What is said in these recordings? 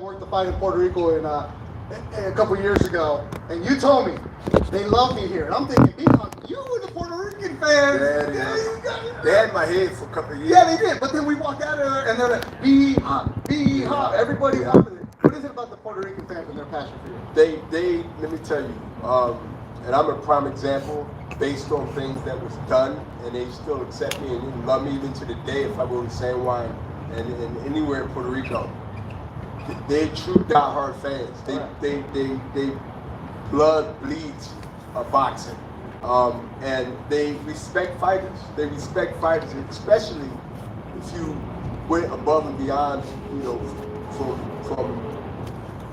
worked the fight in Puerto Rico a couple years ago, and you told me they love me here. And I'm thinking, you were the Puerto Rican fans. They had my head for a couple of years. Yeah, they did. But then we walked out of there, and they're like, be hot. Everybody's out of it. What is it about the Puerto Rican fans and their passion for you? They let me tell you, and I'm a prime example based on things that was done, and they still accept me and love me even to the day if I go to San Juan and anywhere in Puerto Rico. They're true diehard fans. They blood bleeds boxing, and they respect fighters. They respect fighters, especially if you went above and beyond, you know, from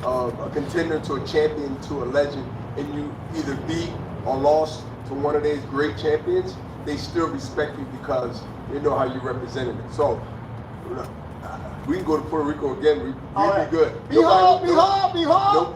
a contender to a champion to a legend, and you either beat or lost to one of these great champions. They still respect you because they know how you represented it. So we can go to Puerto Rico again. We'd be good. Be hot.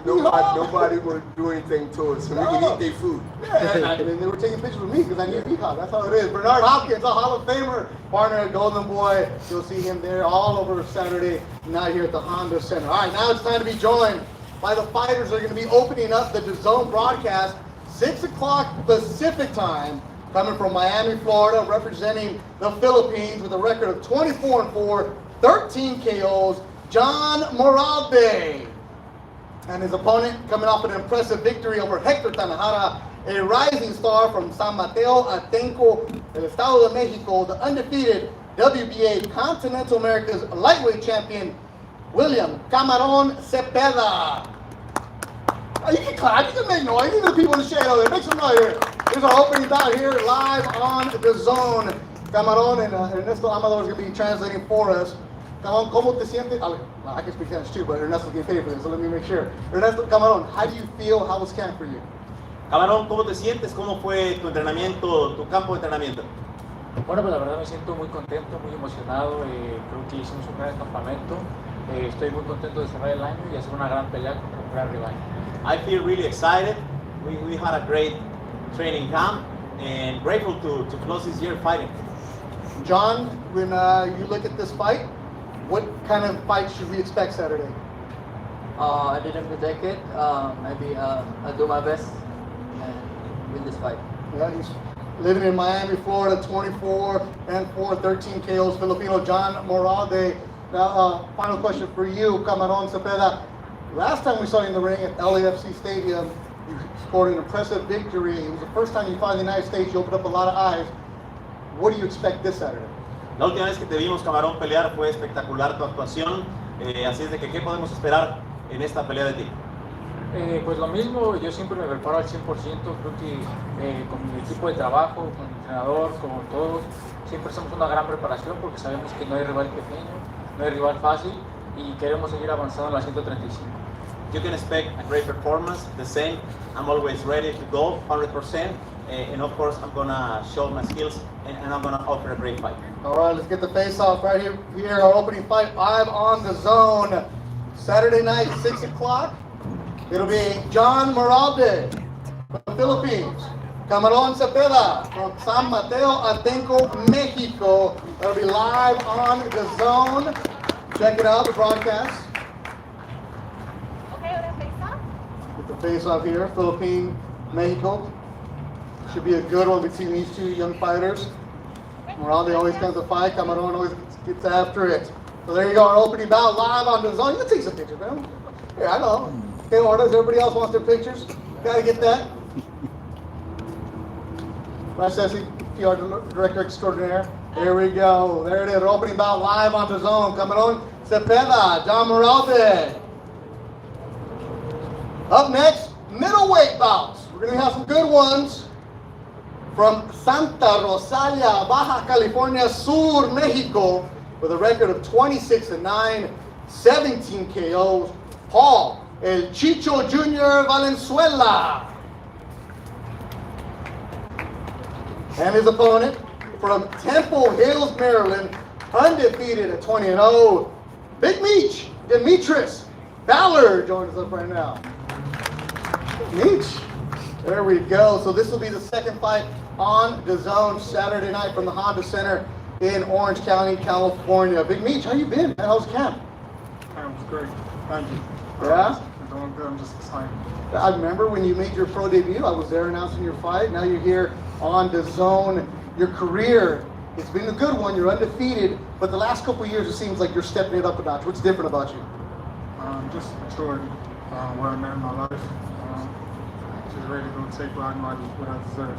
Nobody would do anything to us, so we can eat their food. Yeah, and they were taking pictures with me because I knew Peacock. That's how it is. Bernard Hopkins, a Hall of Famer, partner at Golden Boy. You'll see him there all over Saturday night here at the Honda Center. All right, now it's time to be joined by the fighters that are going to be opening up the DAZN broadcast, 6 o'clock Pacific time, coming from Miami, Florida, representing the Philippines with a record of 24-4, 13 KOs, John Morade. And his opponent coming off an impressive victory over Hector Tanajara, a rising star from San Mateo Atenco, el Estado de Mexico, the undefeated WBA Continental America's lightweight champion, William Camaron Cepeda. Oh, you can clap, you can make noise, even the people in the shade over there, make some noise here. Here's our opening bout here live on DAZN. Camaron and Ernesto Amador is going to be translating for us. Camaron, ¿cómo te sientes? I can speak Spanish too, but Ernesto's getting paid for this, so let me make sure. Ernesto, Camaron, how do you feel? How was camp for you? Camaron, ¿cómo te sientes? ¿Cómo fue tu entrenamiento, tu campo de entrenamiento? Bueno, pues la verdad me siento muy contento, muy emocionado. Creo que hicimos un gran campamento. Estoy muy contento de cerrar el año y hacer una gran pelea contra un gran rival. I feel really excited. We had a great training camp and grateful to close this year fighting. John, when you look at this fight, what kind of fight should we expect Saturday? I didn't predict it. Maybe I'll do my best and win this fight. Yeah, he's living in Miami, Florida, 24-4, 13 KOs, Filipino John Morade. Now, final question for you, Camaron Cepeda. Last time we saw you in the ring at LAFC Stadium, you scored an impressive victory. It was the first time you fought in the United States. You opened up a lot of eyes. What do you expect this Saturday? La última vez que te vimos, Camaron, pelear fue espectacular tu actuación. Así es de que, ¿qué podemos esperar en esta pelea de ti? Pues lo mismo, yo siempre me preparo al 100%. Creo que con mi equipo de trabajo, con mi entrenador, con todos, siempre hacemos una gran preparación porque sabemos que no hay rival pequeño, no hay rival fácil y queremos seguir avanzando en la 135. You can expect a great performance, the same. I'm always ready to go 100%. And of course, I'm going to show my skills and I'm going to offer a great fight. All right, let's get the face-off right here. Here, our opening fight live on DAZN. Saturday night, 6 o'clock. It'll be John Morade from the Philippines. Camaron Cepeda from San Mateo Atenco, Mexico. That'll be live on DAZN. Check it out, the broadcast. Okay, ahora face-off. Get the face-off here, Philippine, Mexico. Should be a good one between these two young fighters. Morade always comes to fight. Camaron always gets after it. So there you go, our opening bout live on DAZN. You can take some pictures, man. Yeah, I know. Okay, orders. Everybody else wants their pictures. Gotta get that. Rasesi, PR Director Extraordinaire. There we go. There it is. Our opening bout live on DAZN. Camaron Cepeda, John Morade. Up next, middleweight bouts. We're gonna have some good ones. From Santa Rosalia, Baja California Sur, Mexico, with a record of 26-9, 17 KOs, Paul El Chicho Jr. Valenzuela. And his opponent from Temple Hills, Maryland, undefeated at 20-0, Big Meech, Demetrius Ballard joins us right now. Meech. There we go. So this will be the second fight on DAZN Saturday night from the Honda Center in Orange County, California. Big Meech, how you been, man? How's camp? Camp's great. Thank you. Yeah? I'm doing good. I'm just excited. I remember when you made your pro debut, I was there announcing your fight. Now you're here on the zone. Your career, it's been a good one. You're undefeated, but the last couple of years, it seems like you're stepping it up a notch. What's different about you? Just maturity, where I'm at in my life. Just ready to go take what I deserve.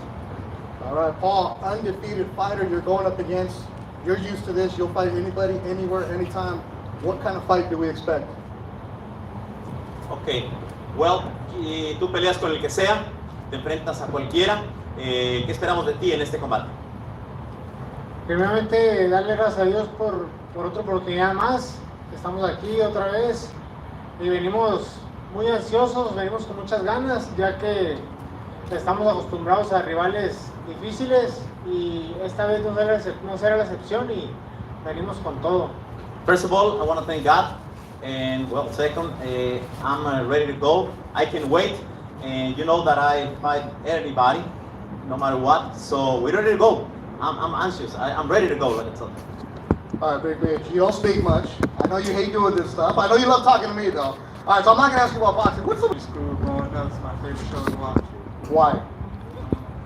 All right, Paul, undefeated fighter you're going up against. You're used to this. You'll fight anybody, anywhere, anytime. What kind of fight do we expect? Ok, well, tú peleas con el que sea, te enfrentas a cualquiera. ¿Qué esperamos de ti en este combate? Primeramente, darle gracias a Dios por otra oportunidad más. Estamos aquí otra vez y venimos muy ansiosos, venimos con muchas ganas, ya que estamos acostumbrados a rivales difíciles y esta vez no será la excepción y venimos con todo. First of all, I want to thank God. And well, second, I'm ready to go. I can wait. And you know that I fight everybody, no matter what. So we're ready to go. I'm anxious. I'm ready to go, like I said. All right, Big Mitch, you don't speak much. I know you hate doing this stuff. I know you love talking to me, though. All right, so I'm not going to ask you about boxing. What's the... School growing up, it's my favorite show to watch. Why?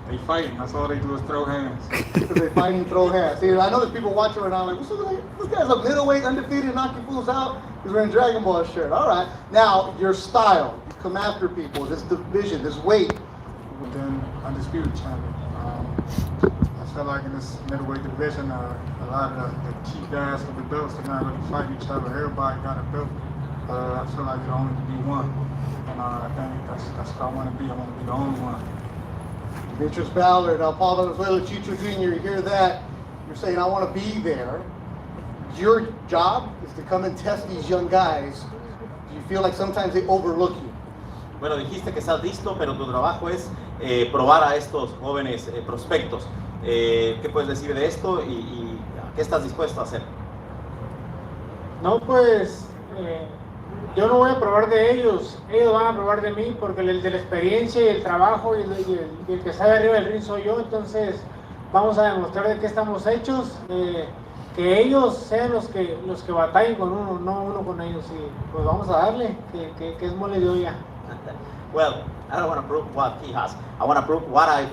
They fighting. That's all they do is throw hands. Because they fight and throw hands. See, I know there's people watching right now like, this guy's a middleweight, undefeated, knocking fools out. He's wearing Dragon Ball shirt. All right. Now, your style. You come after people. This division, this weight. Within undisputed champion. I feel like in this middleweight division, a lot of the key guys with the belts are not really fighting each other. Everybody got a belt. I feel like it only can be one. And I think that's what I want to be. I want to be the only one. Demetrius Ballard, Paul Valenzuela, Chicho Jr., you hear that? You're saying, I want to be there. Your job is to come and test these young guys. Do you feel like sometimes they overlook you? Bueno, dijiste que estás listo, pero tu trabajo es probar a estos jóvenes prospectos. ¿Qué puedes decir de esto y qué estás dispuesto a hacer? No, pues yo no voy a probar de ellos van a probar de mí, porque el de la experiencia y el trabajo y el que está arriba del ring soy yo. Entonces vamos a demostrar de qué estamos hechos, que ellos sean los que batallen con uno, no uno con ellos, y pues vamos a darle, que es mole de olla. Well, I don't want to prove what he has. I want to prove what I'm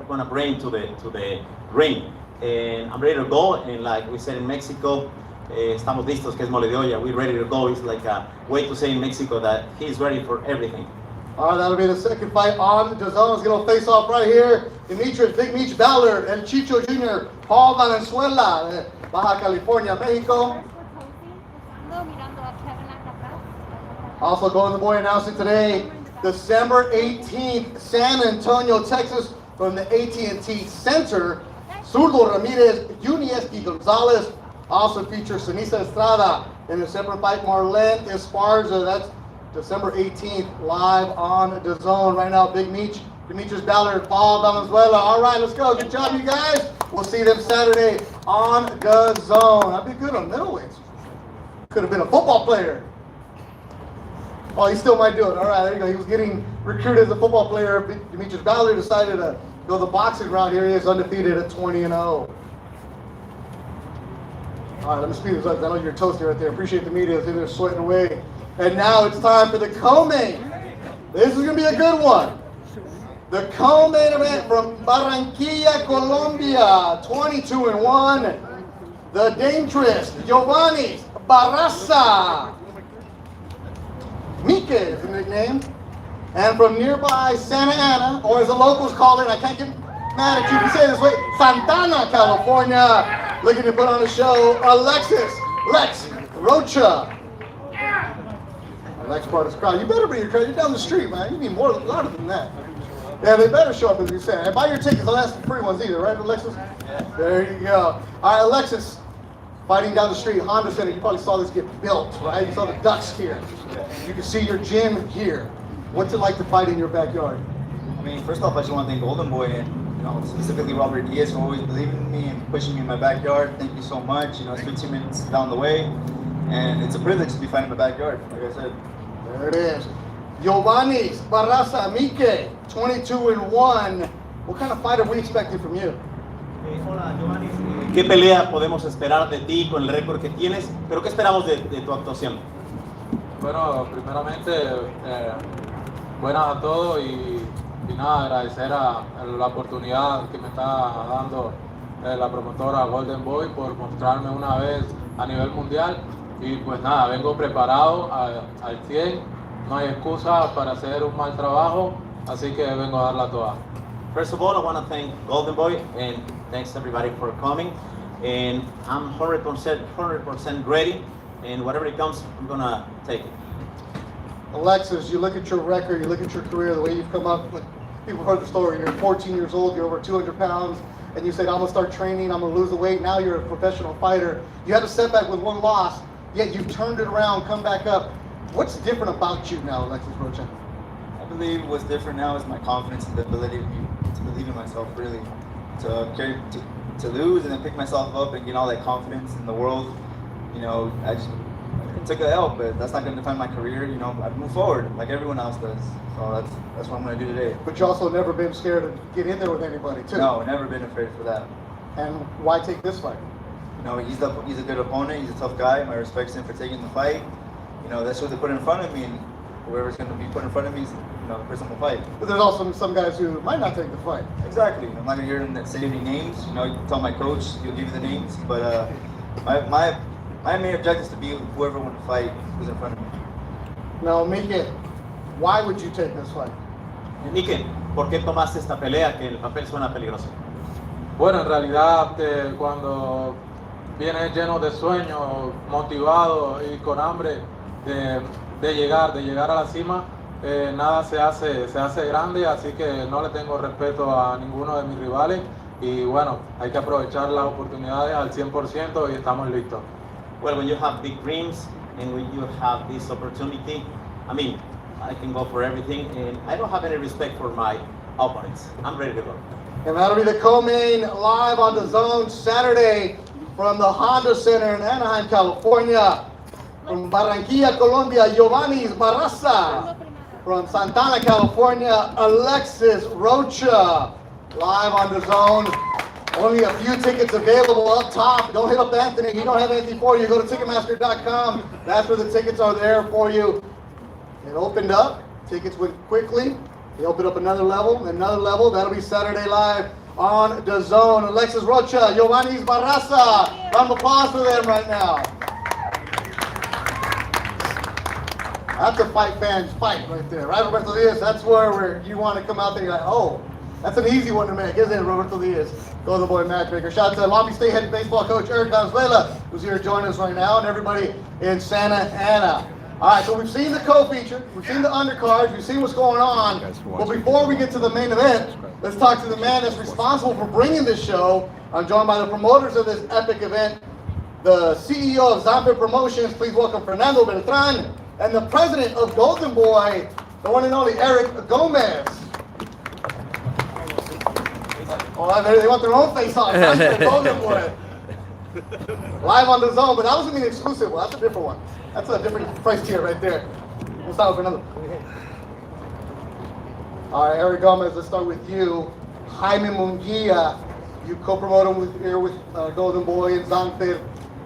going to bring to the ring. And I'm ready to go. And like we said in Mexico, estamos listos, que es mole de olla. We're ready to go. It's like a way to say in Mexico that he's ready for everything. All right, that'll be the second fight on the zone. It's going to face off right here. Demetrius, Big Mitch Ballard, and Chicho Jr., Paul Valenzuela, Baja California, Mexico. Also going the boy announcing today, December 18th, San Antonio, Texas, from the AT&T Center. Zurdo Ramirez, Yunieski Gonzalez. Also features Sinisa Estrada in the separate fight, Marlene Esparza. That's December 18th, live on the zone. Right now, Big Mitch, Demetrius Ballard, Paul Valenzuela. All right, let's go. Good job, you guys. We'll see them Saturday on the zone. I'd be good on middleweights. Could have been a football player. Oh, he still might do it. All right, there you go. He was getting recruited as a football player. Demetrius Ballard decided to go the boxing route. Here he is, undefeated at 20-0. All right, let me speed this up. I know you're toasty right there. Appreciate the media. They're sweating away. And now it's time for the co-main. This is going to be a good one. The co-main event from Barranquilla, Colombia, 22-1. The Demetrius, Giovanni, Barrassa. Mike is the nickname. And from nearby Santa Ana, or as the locals call it, I can't get mad at you if you say it this way, Santana, California. Looking to put on a show, Alexis, Rocha. Next part of this crowd. You better bring your crowd. You're down the street, man. You need more, louder than that. Yeah, they better show up, as you said. And buy your tickets. They'll ask for free ones either, right, Alexis? Yeah. There you go. All right, Alexis, fighting down the street, Honda Center. You probably saw this get built, right? You saw the ducks here. You can see your gym here. What's it like to fight in your backyard? I mean, first off, I just want to thank Golden Boy and specifically Robert Diaz for always believing in me and pushing me in my backyard. Thank you so much. It's 15 minutes down the way, and it's a privilege to be fighting in my backyard, like I said. There it is. Giovanni, Barrassa, Mike, 22-1. What kind of fight are we expecting from you? Hola, Giovanni. ¿Qué pelea podemos esperar de ti con el récord que tienes? Pero ¿qué esperamos de tu actuación? Bueno, primeramente, buenas a todos y nada, agradecer a la oportunidad que me está dando la promotora Golden Boy por mostrarme una vez a nivel mundial y pues nada, vengo preparado al 100, no hay excusa para hacer un mal trabajo, así que vengo a darla toda. First of all, I want to thank Golden Boy and thanks everybody for coming. And I'm 100% ready. And whatever it comes, I'm going to take it. Alexis, you look at your record, you look at your career, the way you've come up. Like, people heard the story. You're 14 years old, you're over 200 pounds, and you said, I'm going to start training, I'm going to lose the weight. Now you're a professional fighter. You had a setback with one loss, yet you've turned it around, come back up. What's different about you now, Alexis Rocha? I believe what's different now is my confidence and the ability to believe in myself, really. To lose and then pick myself up and get all that confidence in the world. You know, I took a L, but that's not going to define my career. You know, I move forward like everyone else does. So that's what I'm going to do today. But you also never been scared to get in there with anybody, too. No, never been afraid for that. And why take this fight? You know, he's a good opponent. He's a tough guy. My respect's him for taking the fight. You know, that's what they put in front of me, and whoever's going to be put in front of me is, you know, the person will fight. But there's also some guys who might not take the fight. Exactly. I'm not going to hear them say any names. You know, you tell my coach, he'll give you the names. But my main objective is to be whoever wants to fight who's in front of me. Now, Mike, why would you take this fight? Mike, ¿por qué tomaste esta pelea que el papel suena peligroso? Bueno, en realidad cuando vienes lleno de sueños, motivado y con hambre de llegar a la cima, nada se hace grande, así que no le tengo respeto a ninguno de mis rivales y bueno, hay que aprovechar las oportunidades al 100% y estamos listos. Well, when you have big dreams and when you have this opportunity, I mean, I can go for everything and I don't have any respect for my opponents. I'm ready to go. And that'll be the co-main live on the Zone Saturday from the Honda Center in Anaheim, California. From Barranquilla, Colombia, Giovanni Barrassa. From Santana, California, Alexis Rocha. Live on the Zone. Only a few tickets available up top. Don't hit up Anthony. He don't have anything for you. Go to Ticketmaster.com. That's where the tickets are there for you. It opened up. Tickets went quickly. They opened up another level. That'll be Saturday live on the Zone. Alexis Rocha, Giovanni Barrassa. Round of applause for them right now. That's a fight fans fight right there. Right, Roberto Diaz? That's where you want to come out there. You're like, oh, that's an easy one to make, isn't it, Roberto Diaz? Golden Boy matchmaker. Shout out to Long Beach State head baseball coach Eric Valenzuela, who's here to join us right now, and everybody in Santa Ana. All right, so we've seen the co-feature, we've seen the undercards, we've seen what's going on. But before we get to the main event, let's talk to the man that's responsible for bringing this show. I'm joined by the promoters of this epic event, the CEO of Zamper Promotions. Please welcome Fernando Beltran, and the president of Golden Boy, the one and only Eric Gomez. Oh, they want their own face off. Golden Boy. Live on the Zone, but that wasn't an exclusive one. That's a different one. That's a different price tier right there. We'll start with Fernando. All right, Eric Gomez, let's start with you. Jaime Munguia, you co-promote him here with Golden Boy and Zamper.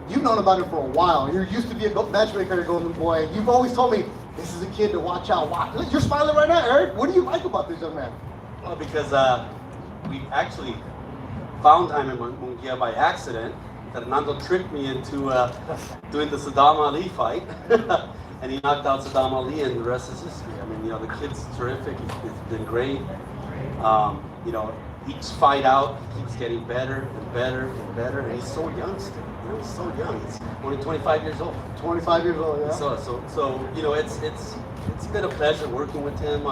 You've known about him for a while. You used to be a matchmaker at Golden Boy. You've always told me, this is a kid to watch out. You're smiling right now, Eric. What do you like about this young man? Well, because we actually found Jaime Munguia by accident. Fernando tricked me into doing the Saddam Ali fight, and he knocked out Saddam Ali, and the rest is history. I mean, you know, the kid's terrific. It's been great. You know, each fight out, he keeps getting better and better and better, and he's so young still. You know, he's so young. He's only 25 years old. 25 years old, yeah. So you know, it's been a pleasure working with him.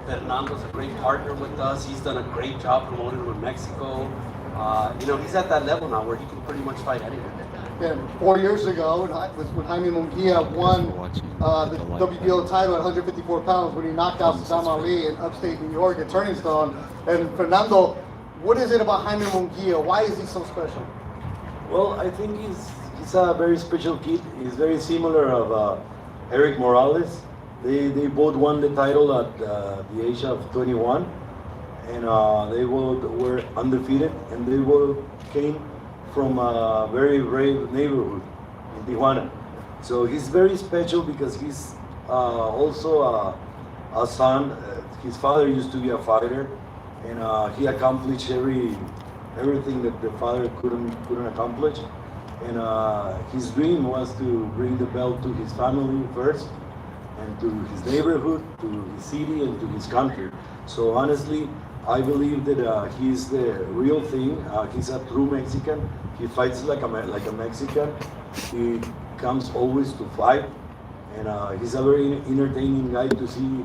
Fernando's a great partner with us. He's done a great job promoting him in Mexico. You know, he's at that level now where he can pretty much fight anywhere. Yeah, 4 years ago, when Jaime Munguia won the WBO title at 154 pounds, when he knocked out Saddam Ali in upstate New York at Turning Stone. And Fernando, what is it about Jaime Munguia? Why is he so special? Well, I think he's a very special kid. He's very similar of Eric Morales. They both won the title at the age of 21, and they were undefeated, and they came from a very brave neighborhood in Tijuana. So he's very special because he's also a son. His father used to be a fighter, and he accomplished everything that the father couldn't accomplish. And his dream was to bring the belt to his family first, and to his neighborhood, to his city, and to his country. So honestly, I believe that he's the real thing. He's a true Mexican. He fights like a Mexican. He comes always to fight, and he's a very entertaining guy to see.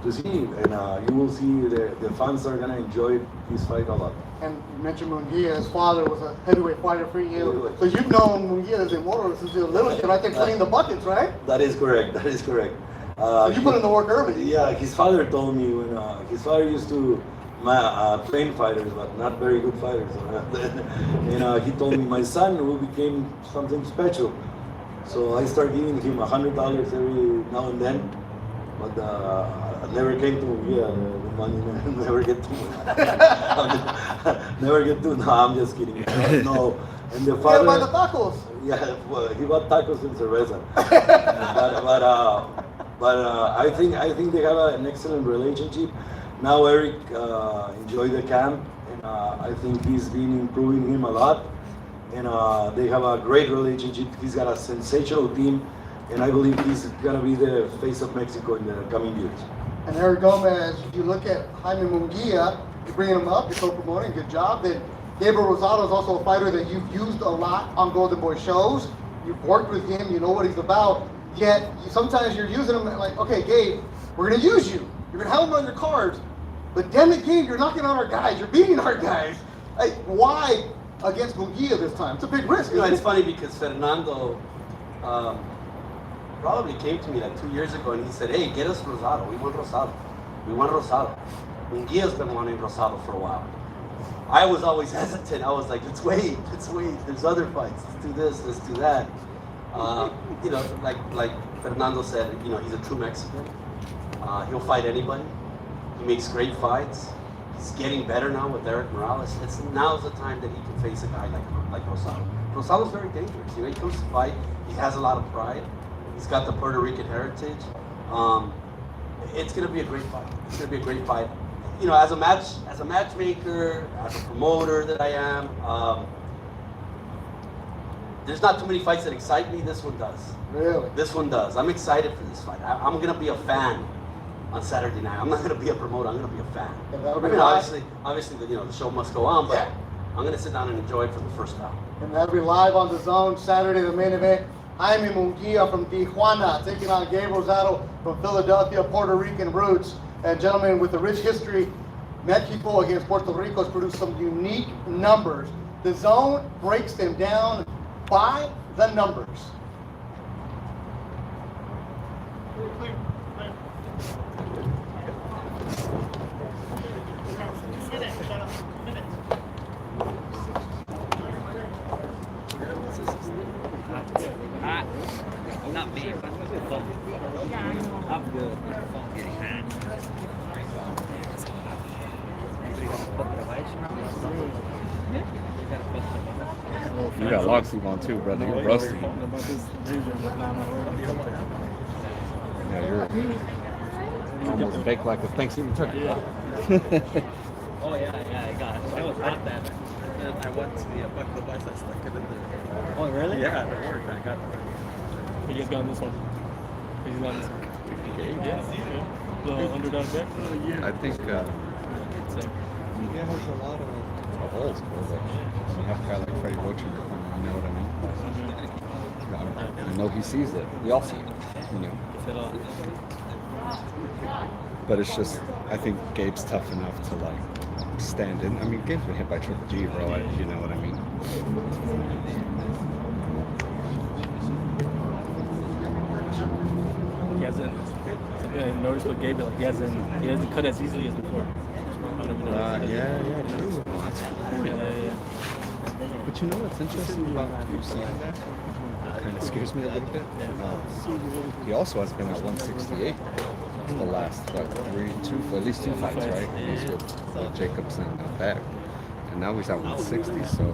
And you will see the fans are gonna enjoy this fight a lot. And you mentioned Munguia, his father was a heavyweight fighter for you. So you've known Munguia as immortal since you were a little kid, right there playing the buckets, right? That is correct. So you put in the work early. Yeah, his father told me when his father used to train fighters, but not very good fighters. And he told me my son will become something special. So I started giving him $100 every now and then. But never came to the money. Never get to. Never get to. No, I'm just kidding. No, and the father. Yeah, by the tacos. Yeah, well, he bought tacos and cerveza. but I think they have an excellent relationship. Now Eric enjoyed the camp, and I think he's been improving him a lot. And they have a great relationship. He's got a sensational team. And I believe he's going to be the face of Mexico in the coming years. And Eric Gomez, if you look at Jaime Munguia, you're bringing him up, you're co-promoting, good job. Then Gabe Rosado is also a fighter that you've used a lot on Golden Boy shows. You've worked with him, you know what he's about. Yet, sometimes you're using him like, okay, Gabe, we're going to use you. You're going to have him on your cards. But damn it, Gabe, you're knocking out our guys. You're beating our guys. Like, why against Munguia this time? It's a big risk. You know, it's funny because Fernando probably came to me like 2 years ago and he said, hey, get us Rosado. We want Rosado. Munguia's been wanting Rosado for a while. I was always hesitant. I was like, let's wait. There's other fights. Let's do this, let's do that. You know, like Fernando said, you know, he's a true Mexican. He'll fight anybody. He makes great fights. He's getting better now with Eric Morales. Now's the time that he can face a guy like Rosado. Rosado's very dangerous. You know, he comes to fight. He has a lot of pride. He's got the Puerto Rican heritage. It's going to be a great fight. It's going to be a great fight. You know, as a matchmaker, as a promoter that I am, there's not too many fights that excite me. This one does. Really? This one does. I'm excited for this fight. I'm going to be a fan on Saturday night. I'm not going to be a promoter. I'm going to be a fan. I mean, obviously, you know, the show must go on, but yeah. I'm going to sit down and enjoy it for the first round. And that'll be live on the Zone Saturday, the main event. Jaime Munguia from Tijuana taking on Gabe Rosado from Philadelphia, Puerto Rican roots. And gentlemen, with a rich history, Mexico against Puerto Rico has produced some unique numbers. The Zone breaks them down by the numbers. Not me, but I'm good. You got long sleeve on too, brother. You're rusty. Yeah, you're almost baked like a Thanksgiving turkey. Oh yeah, I got it. It was hot then. And I went to the bucket of ice. I stuck it in there. Oh really? Yeah, it worked. I got it. He just got this one. He's got this one. Yeah. The underdog back? I think it's he has a lot of holes, bro. Like, you have a guy like Freddie Rocha, you know what I mean? I know he sees it. We all see it, you know. But it's just, I think Gabe's tough enough to like stand in. I mean, Gabe's been hit by Triple G, bro. You know what I mean? He hasn't. Something I noticed with Gabe, like he hasn't cut as easily as before. Yeah, true. Well, that's cool. Yeah. But you know what's interesting about you saying that? Kind of scares me a little bit. He also has been at 168 the last at least two fights, right? He's with Jacobs and Beck, and now he's at 160. So I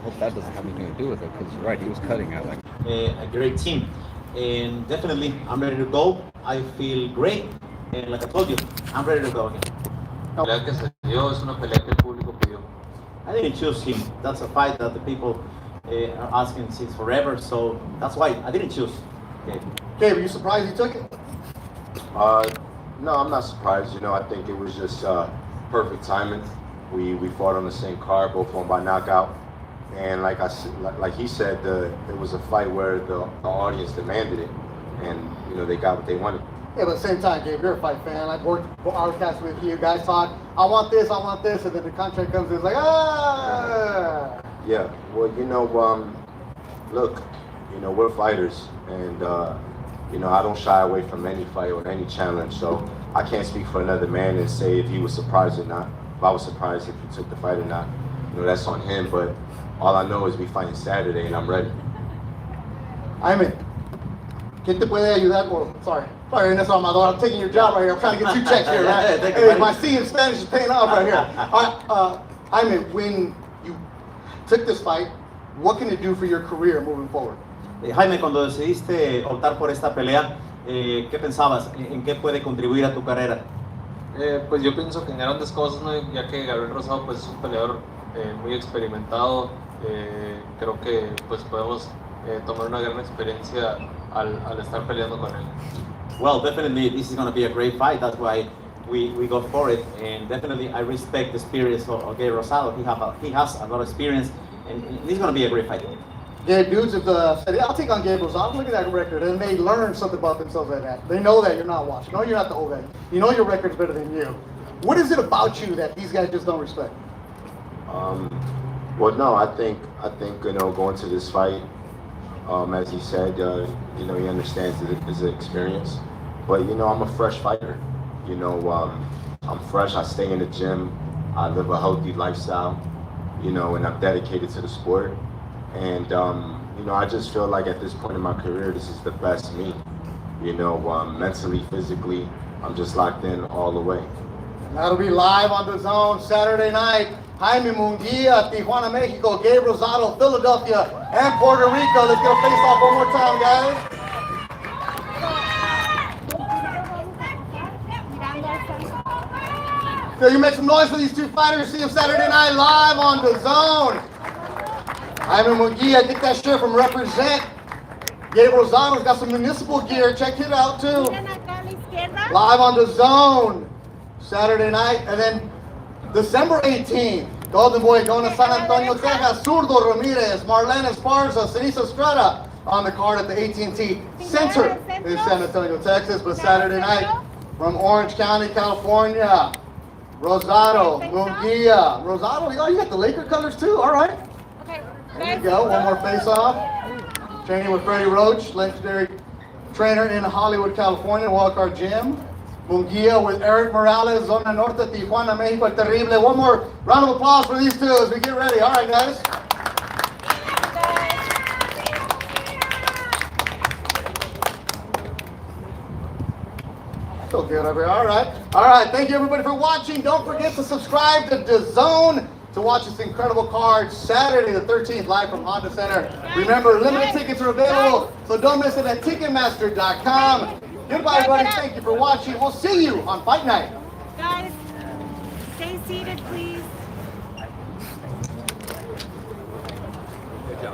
hope that doesn't have anything to do with it, because you're right, he was cutting at like a great team. And definitely, I'm ready to go. I feel great. And like I told you, I'm ready to go again. La pelea que se dio es una pelea que el público pidió. I didn't choose him. That's a fight that the people are asking since forever. So that's why I didn't choose. Okay. Gabe, are you surprised you took it? No, I'm not surprised. You know, I think it was just perfect timing. We fought on the same card, both won by knockout. And like he said, it was a fight where the audience demanded it, and you know they got what they wanted. Yeah, but at the same time, Gabe, you're a fight fan. I've worked podcast with you. Guys talk, I want this, and then the contract comes in, it's like, ah! Yeah, well, you know, look, you know, we're fighters, and you know, I don't shy away from any fight or any challenge, so I can't speak for another man and say if he was surprised or not. If I was surprised if he took the fight or not, you know, that's on him, but all I know is we fighting Saturday, and I'm ready. Jaime, ¿quién te puede ayudar? Sorry, Ernesto Amador, I'm taking your job right here. I'm trying to get 2 checks here, right? Hey, my C in Spanish is paying off right here. All right, Jaime, when you took this fight, what can it do for your career moving forward? Jaime, cuando decidiste optar por esta pelea, ¿qué pensabas? ¿En qué puede contribuir a tu carrera? Pues yo pienso que en grandes cosas, ¿no? Ya que Gabe Rosado pues, es un peleador muy experimentado. Creo que pues, podemos tomar una gran experiencia al estar peleando con él. Well, definitely this is going to be a great fight. That's why we go for it. And definitely I respect the experience of Gabe Rosado. He has a lot of experience, and it's going to be a great fight. Yeah, dudes, if I'll take on Gabe Rosado, look at that record, and they learn something about themselves like that. They know that you're not watching. No, you're not the old guy. You know your record's better than you. What is it about you that these guys just don't respect? Well, no, I think you know, going to this fight, as he said, you know, he understands that it's an experience. But you know, I'm a fresh fighter. You know, I'm fresh. I stay in the gym. I live a healthy lifestyle. You know, and I'm dedicated to the sport. And you know, I just feel like at this point in my career, this is the best me. You know, mentally, physically, I'm just locked in all the way. And that'll be live on the Zone Saturday night. Jaime Munguia, Tijuana, Mexico, Gabe Rosado, Philadelphia, and Puerto Rico. Let's get a face off one more time, guys. So you make some noise for these 2 fighters. See them Saturday night live on the Zone. Jaime Munguia, get that shirt from Represent. Gabe Rosado's got some municipal gear. Check it out too. Live on the Zone Saturday night, and then December 18th, Golden Boy going to San Antonio, Texas. Zurdo Ramirez, Marlene Esparza, Ceniza Estrada on the card at the AT&T Center in San Antonio, Texas. But Saturday night from Orange County, California, Rosado, Munguia. Rosado, you got the Laker colors too? All right. There you go. One more face-off. Training with Freddie Roach, legendary trainer in Hollywood, California, Wildcard Gym. Munguia with Eric Morales, Zona Norte, Tijuana, Mexico, El Terrible. One more round of applause for these 2 as we get ready. All right, guys. So good over here. All right. Thank you, everybody, for watching. Don't forget to subscribe to DAZN to watch this incredible card Saturday the 13th live from Honda Center. Remember, limited tickets are available, so don't miss it at Ticketmaster.com. Goodbye, everybody. Thank you for watching. We'll see you on Fight Night. Guys, stay seated, please. Are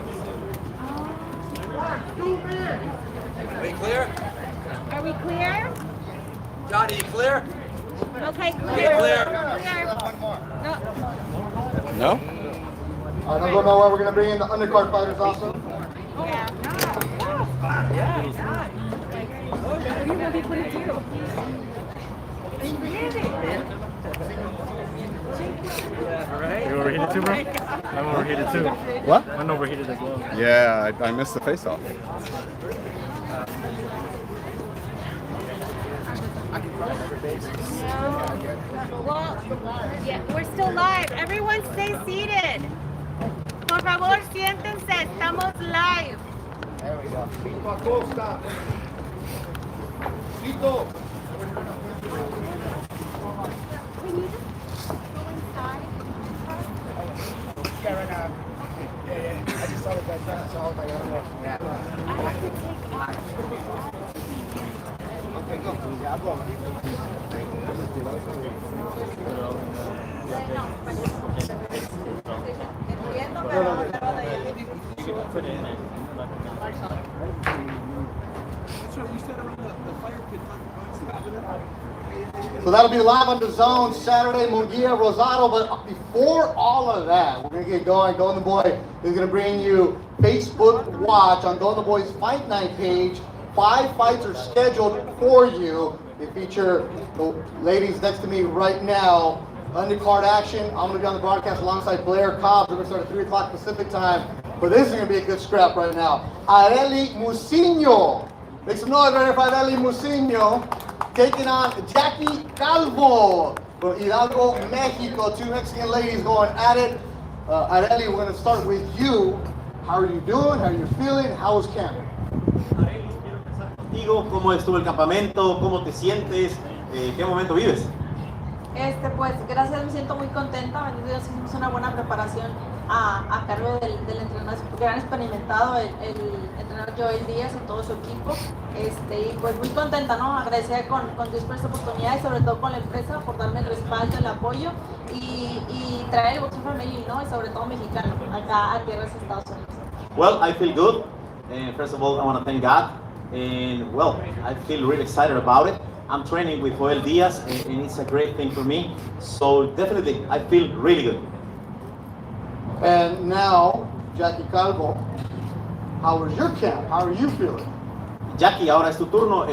we clear? Are we clear? Johnny, you clear? Okay, clear. Clear. No. I don't know why we're going to bring in the undercard fighters also. Yeah. What do you want people to do? Yeah, right? You overheated too, bro? I'm overheated too. What? I'm overheated as well. Yeah, I missed the face-off. Well, yeah, we're still live. Everyone stay seated. Por favor, siéntense. Estamos live. There we go. Vito Acosta. Vito. Can you just go inside? Yeah, right now. Yeah. I just So that'll be live on the Zone Saturday, Munguia, Rosado. But before all of that, we're going to get going. Golden Boy is going to bring you Facebook Watch on Golden Boy's Fight Night page. 5 fights are scheduled for you. They feature the ladies next to me right now. Undercard action. I'm going to be on the broadcast alongside Blair Cobbs. We're going to start at 3 o'clock Pacific time. But this is going to be a good scrap right now. Airelli Musinho. Make some noise right here for Airelli Musinho. Taking on Jackie Calvo from Hidalgo, Mexico. 2 Mexican ladies going at it. Airelli, we're going to start with you. How are you doing? How are you feeling? How was camp? Contigo, ¿cómo estuvo el campamento? ¿Cómo te sientes? ¿Qué momento vives? Pues gracias, me siento muy contenta. Bendito Dios, hicimos una buena preparación a cargo del entrenador, gran experimentado, el entrenador Joel Díaz y todo su equipo. Y pues muy contenta, ¿no? Agradecida con Dios por esta oportunidad y sobre todo con la empresa por darme el respaldo, el apoyo y traer el boxeo femenil, ¿no? Y sobre todo mexicano, acá a tierras de Estados Unidos. Well, I feel good. First of all, I want to thank God. And well, I feel really excited about it. I'm training with Joel Diaz, and it's a great thing for me. So definitely, I feel really good. And now, Jackie Calvo, how was your camp? How are you feeling? Jackie, ahora es tu turno.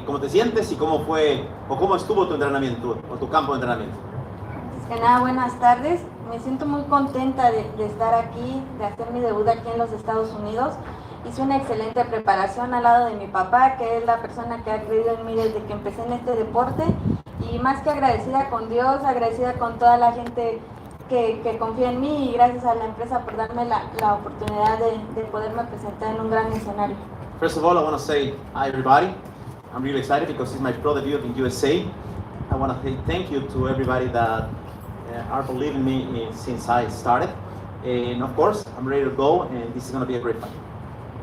¿Cómo te sientes y cómo fue o cómo estuvo tu entrenamiento o tu campo de entrenamiento? Antes que nada, buenas tardes. Me siento muy contenta de estar aquí, de hacer mi debut aquí en los Estados Unidos. Hice una excelente preparación al lado de mi papá, que es la persona que ha creído en mí desde que empecé en este deporte. Y más que agradecida con Dios, agradecida con toda la gente que confía en mí y gracias a la empresa por darme la oportunidad de poderme presentar en un gran escenario. First of all, I want to say hi everybody. I'm really excited because it's my pro debut in USA. I want to say thank you to everybody that are believing me since I started. And of course, I'm ready to go and this is going to be a great fight.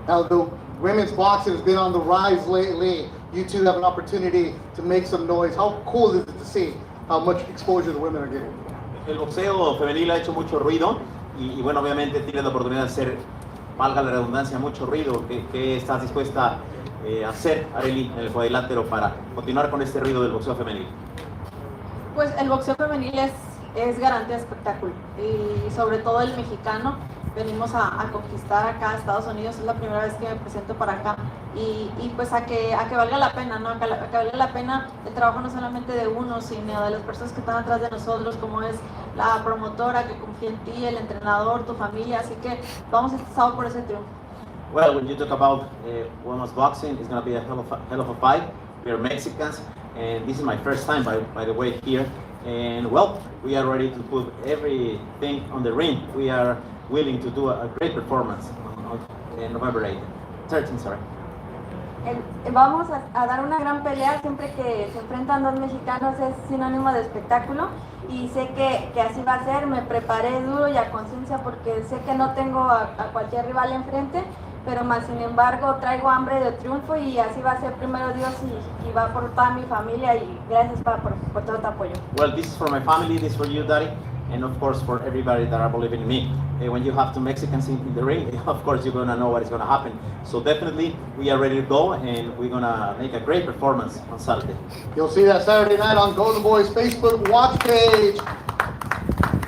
Now, the women's boxing has been on the rise lately. You two have an opportunity to make some noise. How cool is it to see how much exposure the women are getting? El boxeo femenil ha hecho mucho ruido y bueno, obviamente tienes la oportunidad de hacer, valga la redundancia, mucho ruido. ¿Qué estás dispuesta a hacer, Airelli, en el cuadrilátero para continuar con este ruido del boxeo femenil? Pues el boxeo femenil es garantía de espectáculo y sobre todo el mexicano. Venimos a conquistar acá a Estados Unidos, es la primera vez que me presento para acá y pues a que valga la pena, ¿no? A que valga la pena el trabajo no solamente de uno, sino de las personas que están atrás de nosotros, como es la promotora que confía en ti, el entrenador, tu familia, así que vamos este sábado por ese triunfo. Well, when you talk about women's boxing, it's going to be a hell of a fight. We are Mexicans, and this is my first time, by the way, here. And well, we are ready to put everything on the ring. We are willing to do a great performance on November 13, sorry. Vamos a dar una gran pelea. Siempre que se enfrentan dos mexicanos es sinónimo de espectáculo y sé que así va a ser. Me preparé duro y a conciencia porque sé que no tengo a cualquier rival enfrente, pero más sin embargo traigo hambre de triunfo y así va a ser, primero Dios, y va por toda mi familia y gracias por todo tu apoyo. Well, this is for my family, this is for you, Daddy, and of course for everybody that are believing in me. When you have two Mexicans in the ring, of course you're going to know what is going to happen. So definitely we are ready to go and we're going to make a great performance on Saturday. You'll see that Saturday night on Golden Boy's Facebook watch page.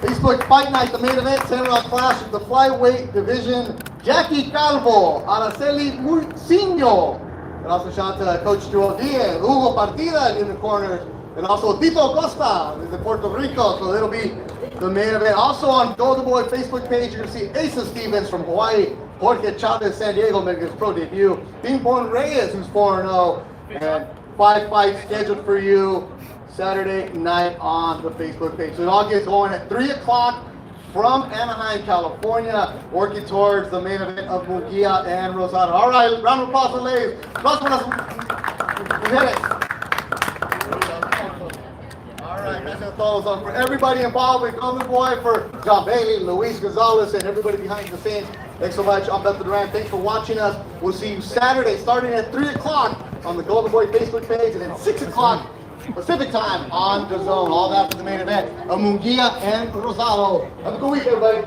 Facebook Fight Night, the main event, centered on clash of the flyweight division. Jackie Calvo, Airelli Musinho. And also shout out to Coach Joel Diaz, Hugo Partida in the corners, and also Tito Costa in Puerto Rico. So it'll be the main event. Also on Golden Boy Facebook page, you're going to see Asa Stevens from Hawaii, Jorge Chavez, San Diego, making his pro debut. Ping Pong Reyes, who's 4-0, and 5 fights scheduled for you Saturday night on the Facebook page. So it all gets going at 3 o'clock from Anaheim, California, working towards the main event of Munguia and Rosado. All right, round of applause for ladies. All right, gracias a todos. For everybody involved with Golden Boy, for John Bailey, Luis Gonzalez, and everybody behind the scenes, Thanks so much. I'm Beth Duran. Thanks for watching us. We'll see you Saturday starting at 3 o'clock on the Golden Boy Facebook page and then 6 o'clock Pacific time on the Zone. All that for the main event of Munguia and Rosado. Have a good week, everybody.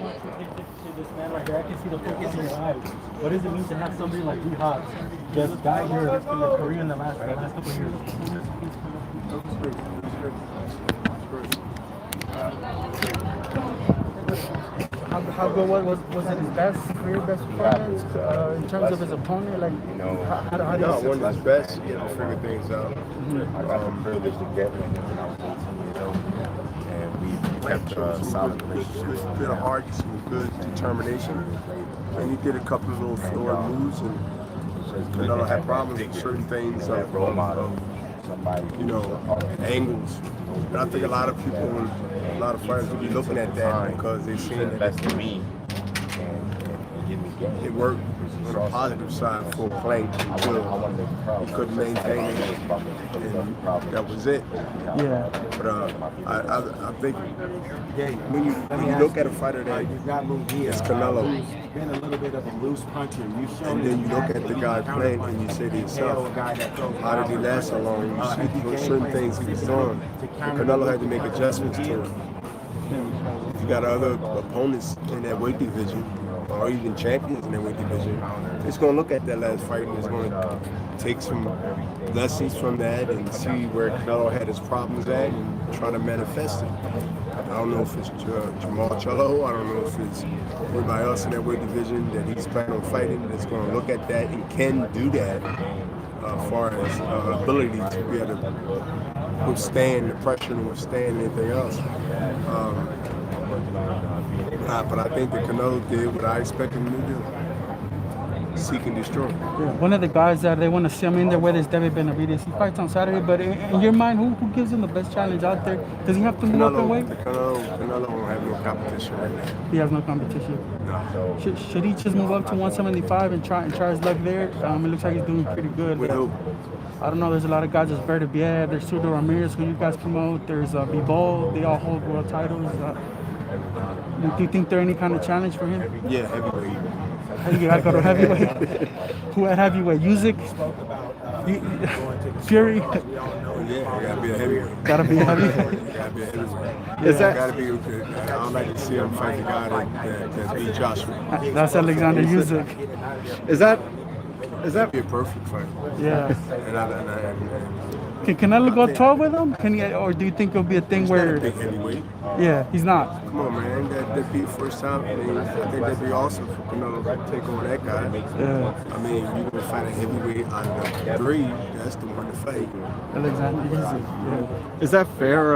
This man right here, I can see the focus in your eyes. What does it mean to have somebody like Rosado just guide your career in the last couple of years? How good was it his best career best performance in terms of his opponent? Like, how do you one of his best, figure things out. I got the privilege to get him when I was 18 years old, and we kept a solid relationship. It's been hard, some good determination, and he did a couple of little floor moves, and Canelo had problems with certain things, role model, angles. And I think a lot of people, a lot of fighters will be looking at that because they're seeing that that's to me. it worked on the positive side for Plank until he couldn't maintain it, and that was it. Yeah. But I think when you look at a fighter that is Canelo, been a little bit of a loose puncher. and then you look at the guy playing and you say to yourself, how did he last so long? You see certain things he was doing. Canelo had to make adjustments to it. You got other opponents in that weight division, or even champions in that weight division. It's going to look at that last fight and it's going to take some lessons from that and see where Canelo had his problems at and try to manifest it. I don't know if it's Jamal Charlo, I don't know if it's everybody else in that weight division that he's planning on fighting that's going to look at that and can do that as far as ability to be able to withstand the pressure and withstand anything else. But I think that Canelo did what I expected him to do. Seek and destroy. Yeah. One of the guys that they want to see him in there with is David Benavidez. He fights on Saturday, but in your mind, who gives him the best challenge out there? Does he have to move up in weight? Canelo won't have no competition right now. He has no competition. No. Should he just move up to 175 and try his luck there? It looks like he's doing pretty good. With who? I don't know. There's a lot of guys. There's Berta, there's Sudo Ramirez, who you guys promote. There's Bivol. They all hold world titles. Do you think they're any kind of challenge for him? Yeah, heavyweight. You gotta go to heavyweight. Who at heavyweight? Usyk? Fury? Yeah, it gotta be a heavyweight. Gotta be a heavyweight. Gotta be a heavyweight. Is that? Gotta be. I don't like to see him fight the guy that beat Joshua. That's Alexander Usyk. Is that be a perfect fight? Yeah. And Can Canelo go 12 with him? Can he, or do you think it'll be a thing where? Not a big heavyweight. Yeah, he's not. Come on, man. That beat first time. I think that'd be awesome for Canelo to take over that guy. Yeah. I mean, you're gonna fight a heavyweight out of 3. That's the one to fight. Alexander Usyk. Yeah. Is that fair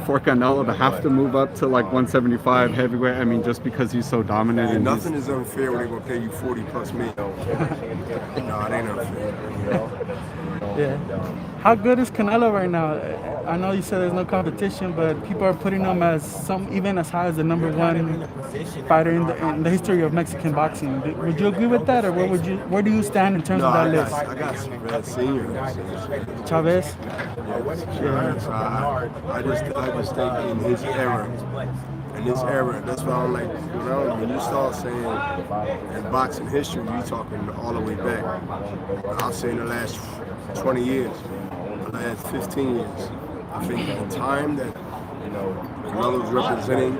for Canelo to have to move up to like 175 heavyweight? I mean, just because he's so dominant. And nothing is unfair when they're gonna pay you 40 plus me. No, it ain't unfair. Yeah. How good is Canelo right now? I know you said there's no competition, but people are putting him as even as high as the #1 fighter in the history of Mexican boxing. Would you agree with that, or where do you stand in terms of that list? I got some bad seniors. Chavez? Yeah, I just think in his era. In this era, that's why I don't like, when you start saying in boxing history, you're talking all the way back. I'll say in the last 20 years, the last 15 years. I think the time that Canelo's representing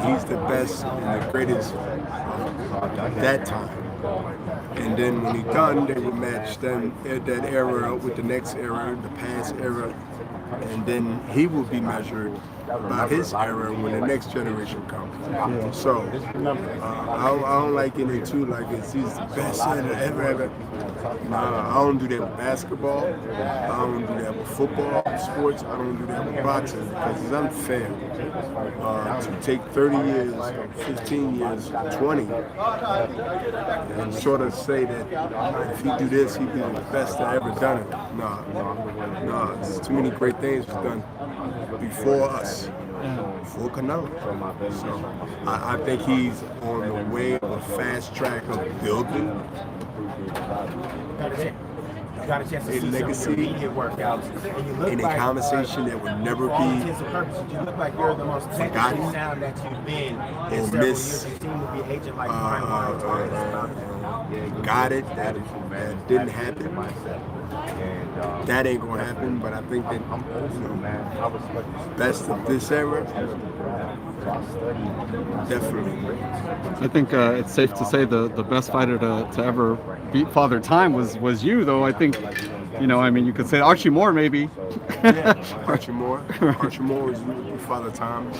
he's the best and the greatest at that time. And then when he's done, they will match that era up with the next era, the past era, and then he will be measured by his era when the next generation comes. Yeah. So I don't like getting too like he's the best fighter ever. Nah, I don't do that with basketball. I don't do that with football, sports. I don't do that with boxing because it's unfair to take 30 years, 15 years, 20, and sort of say that if he do this, he'd be the best that ever done it. Nah. There's too many great things done before us. For Canelo. So I think he's on the way of a fast track of building. got a chance to a see legacy, some of your media workouts, and you look in a like, conversation that would never for all be intents and purposes, you look like you're the most technically forgotten sound that you've been in or several years. You seem to be aging like fine wine. Talk to us about that. got it that didn't happen. That ain't gonna happen, but I think that best of this era, definitely. I think it's safe to say the best fighter to ever beat Father Time was you, though. I think, you know, I mean, you could say Archie Moore, maybe. Archie Moore was Father Time.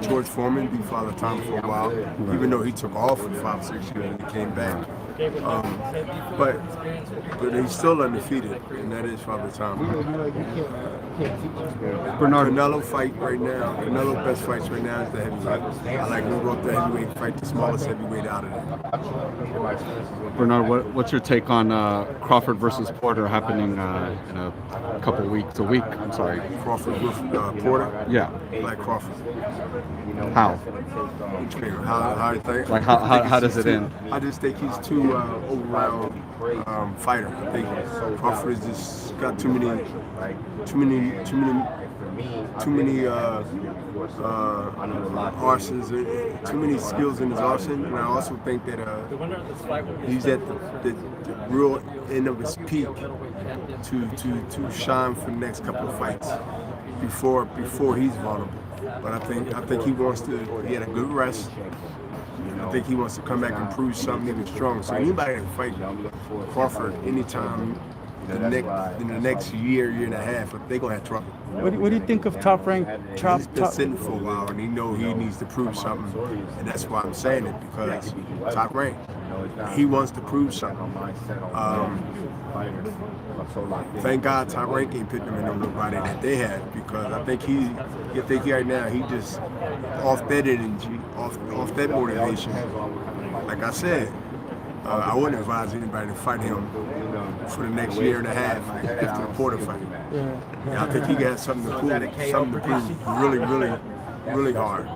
George Foreman beat Father Time for a while, even though he took off for 5-6 years and he came back. But he's still undefeated, and that is Father Time. Canelo fight right now. Canelo's best fights right now is the heavyweight. I like him go up the heavyweight, fight the smallest heavyweight out of there. Bernard, what's your take on Crawford versus Porter happening in a couple weeks, a week? I'm sorry. Crawford versus Porter? Yeah. I like Crawford. How? How I think? Like how does it end? I just think he's too overall fighter. I think Crawford has just got too many arsons, too many skills in his arsenal, and I also think that he's at the real end of his peak to shine for the next couple of fights before he's vulnerable. But I think he wants to. He had a good rest. I think he wants to come back and prove something even stronger. So anybody that fight Crawford anytime in the next year and a half, they're gonna have trouble. What do you think of Top Rank? He's been sitting for a while, and he know he needs to prove something, and that's why I'm saying it, because Top Rank, he wants to prove something. Thank God Top Rank ain't putting him in nobody that they have, because I think he right now, he just off that energy, off that motivation. Like I said, I wouldn't advise anybody to fight him for the next year and a half after the Porter fight. Yeah, I think he got something to prove really hard.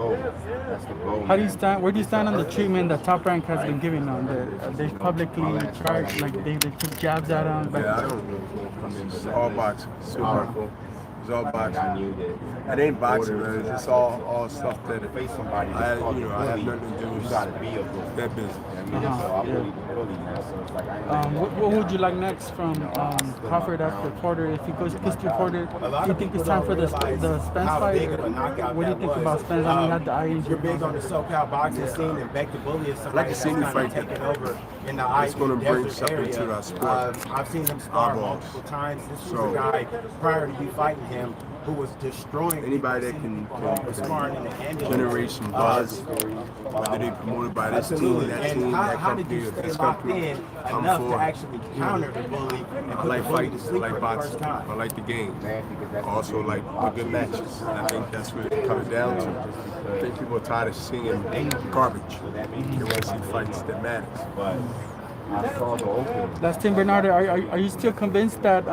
How do you stand? Where do you stand on the treatment that Top Rank has been giving them? They publicly charged, like they took jabs at him. Yeah, I don't. It's all boxing. It's all boxing. It ain't boxing, man. It's just all stuff that I have nothing to do with that business. What would you like next from Crawford after Porter? If he goes to Porter, do you think it's time for the Spence fight? What do you think about Spence? I mean, he had the eye injury. You're big on the SoCal boxing scene, and Beck the Bully is somebody that's kind of taken over in the it's going to bring something to our sport. I've seen him spar multiple times. This was a guy prior to you fighting him who was destroying anybody that can generate some buzz, whether they promoted by this team, that team, that company, or this company. Enough to actually counter the Bully. I like fighting, I like boxing, I like the game. I also like the good matches, and I think that's what it comes down to. I think people are tired of seeing garbage. They want to see fights that matter. Last thing, Bernardo, are you still convinced that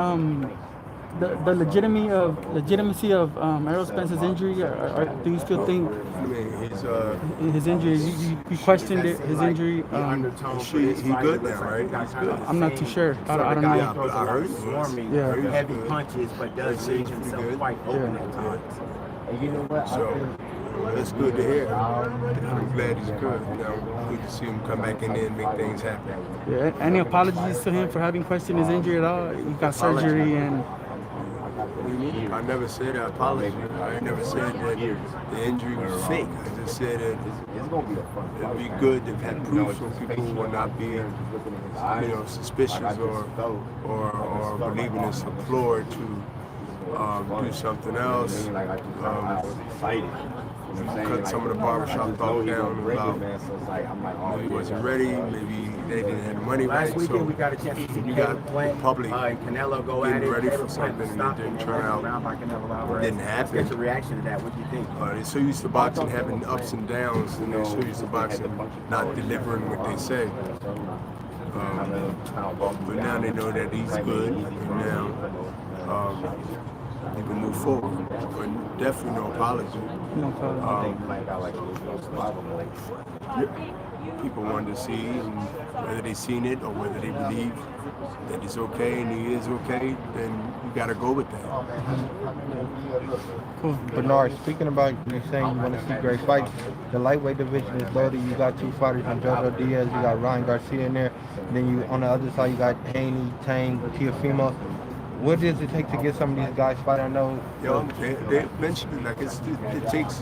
the legitimacy of Errol Spence's injury, or do you still think his injury? You questioned it, his injury. He good now, right? He's good. I'm not too sure. I don't know. Yeah, I heard it. Heavy punches, but does leave himself quite open at times. And you know what? So that's good to hear. I'm glad he's good. Good to see him come back in there and make things happen. Yeah. Any apologies to him for having questioned his injury at all? He got surgery and. I never said I apologize. I never said that the injury was fake. I just said that it'd be good to have proof so people will not be, suspicious or believing it's a ploy to do something else. Cut some of the barbershop talk down about he wasn't ready, maybe they didn't have the money right. Last weekend we got a chance to see you got the public and Canelo go at it, ready for something and it didn't turn out. It didn't happen. What's your reaction to that? What do you think? They're so used to boxing having ups and downs, and they're so used to boxing not delivering what they say. But now they know that he's good, and now you can move forward. But definitely no apology. people wanted to see, and whether they seen it or whether they believe that it's okay and he is okay, then you got to go with that. Cool. Bernard, speaking about you saying you want to see great fights, the lightweight division is loaded. You got 2 fighters from Jojo Diaz, you got Ryan Garcia in there. Then you on the other side, you got Haney, Tang, Teofimo. What does it take to get some of these guys fight? I know. Yo, they mentioned it, like it takes.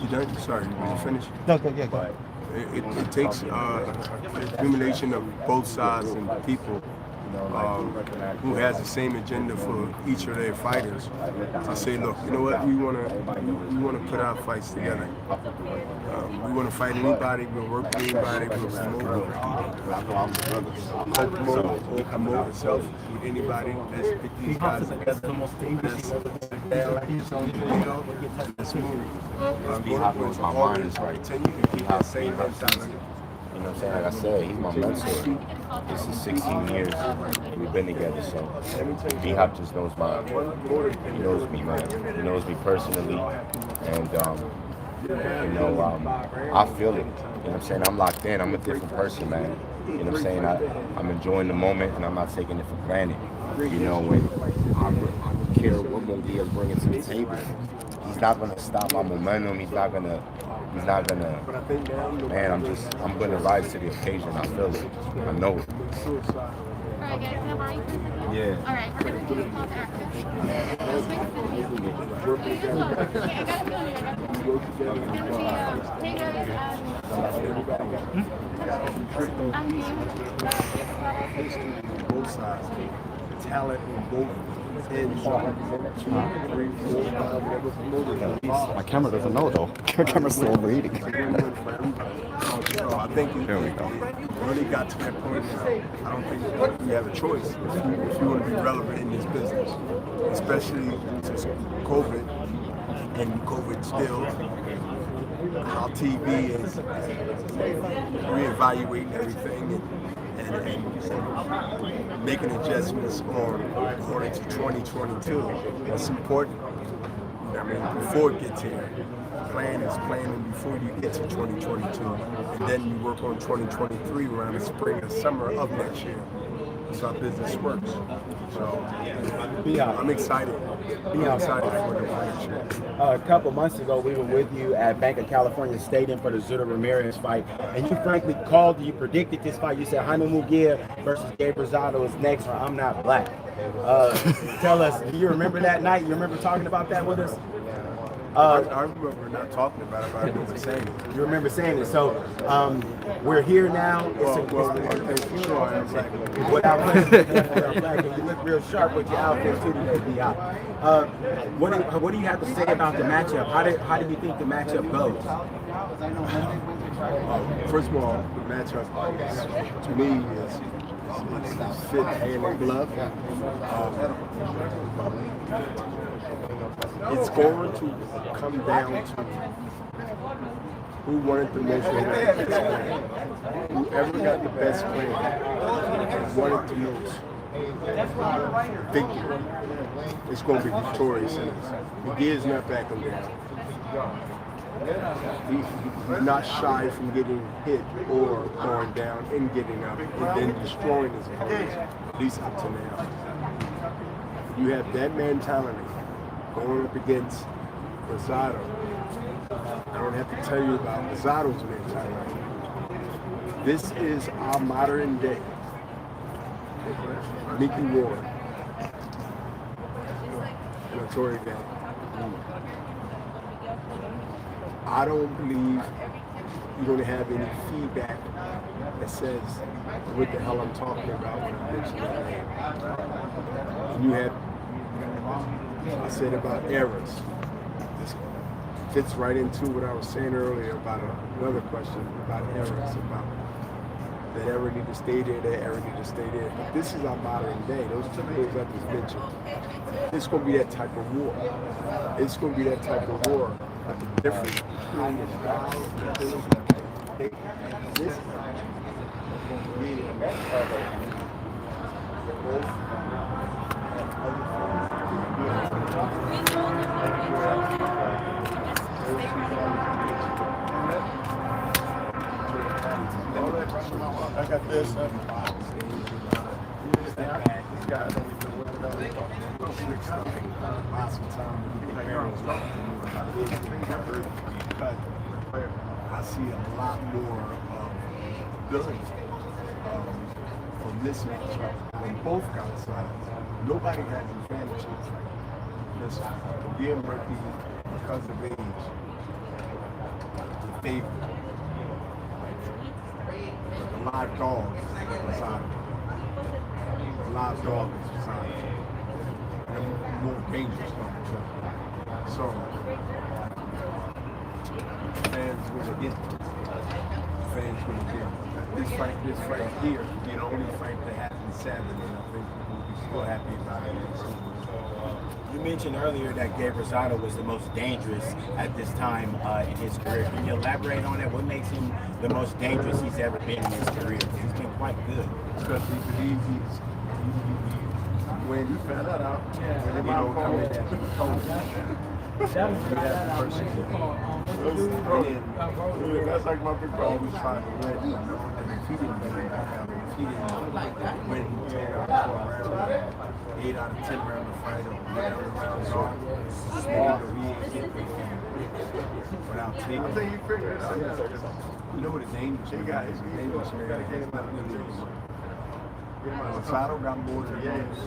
You done? Sorry, did you finish? No, go ahead. It takes accumulation of both sides and people who has the same agenda for each of their fighters to say, look, you know what, we want to put our fights together. We want to fight anybody, we'll work with anybody, we'll promote itself with anybody. Let's pick these guys together. My mind is right. Keep that same mentality. You know what I'm saying? Like I said, he's my mentor. This is 16 years we've been together, so B-Hop just knows he knows me, man. He knows me personally, and I feel it. You know what I'm saying? I'm locked in. I'm a different person, man. You know what I'm saying? I'm enjoying the moment, and I'm not taking it for granted. You know, when I don't care what Munguia is bringing to the table. He's not gonna stop my momentum. He's not gonna. Man, I'm gonna rise to the occasion. I feel it. I know it. Alright guys, can I borrow you for a second? Yeah. Alright, we're gonna do a call to action. Both sides, talent in both ends. My camera doesn't know though. Your camera's still overheating. I think there we go. Really got to that point now. I don't think we have a choice if you want to be relevant in this business, especially since COVID and COVID still. How TV is reevaluating everything and making adjustments according to 2022. That's important. I mean, before it gets here, plan is planning before you get to 2022, and then you work on 2023 around the spring or summer of next year. That's how business works. So I'm excited. I'm excited for the next year. A couple months ago, we were with you at Bank of California Stadium for the Zutter Ramirez fight, and you frankly you predicted this fight. You said Jaime Munguia versus Gabe Rosado is next, or I'm not black. Tell us, do you remember that night? You remember talking about that with us? I remember not talking about it, but I remember saying it. You remember saying it. So we're here now. Without black, and you look real sharp with your outfit too. What do you have to say about the matchup? How do you think the matchup goes? First of all, the matchup to me is fit hand and glove. It's going to come down to who wanted the most plan. Whoever got the best plan and wanted the most victory is going to be victorious in this. Munguia's not backing down. He's not shy from getting hit or going down and getting up and then destroying his opponents, at least up to now. You have that mentality going up against Rosado. I don't have to tell you about Rosado's mentality. This is our modern day Mickey Ward and Tory Gang. I don't believe you're going to have any feedback that says what the hell I'm talking about when I mention that name. And you have, I said about errors. This fits right into what I was saying earlier about another question about errors, about that error need to stay there, that error need to stay there. But this is our modern day. Those two things I just mentioned. It's going to be that type of war. It's going to be that type of war. Different. Yes, sir. I see a lot more ability from this matchup on both guys' sides. Nobody has advantages. Listen, Gabe Murphy, because of age, the favorite. The live dog is beside him. The live dog is beside him. They're more dangerous than each other. So, fans will get fans will get this fight here, the only fight that happened Saturday, I think we'll be still happy about it. You mentioned earlier that Gabe Rosado was the most dangerous at this time in his career. Can you elaborate on that? What makes him the most dangerous he's ever been in his career? He's been quite good. Because when you found that out, when he don't come in there, that's like my big brother was trying to win. And if he didn't win 8 out of 10 round of fight or whatever rounds are, without taking. I think you figured it out. You know what the dangerous guy is? The dangerous man has nothing to lose. Rosado got more to lose.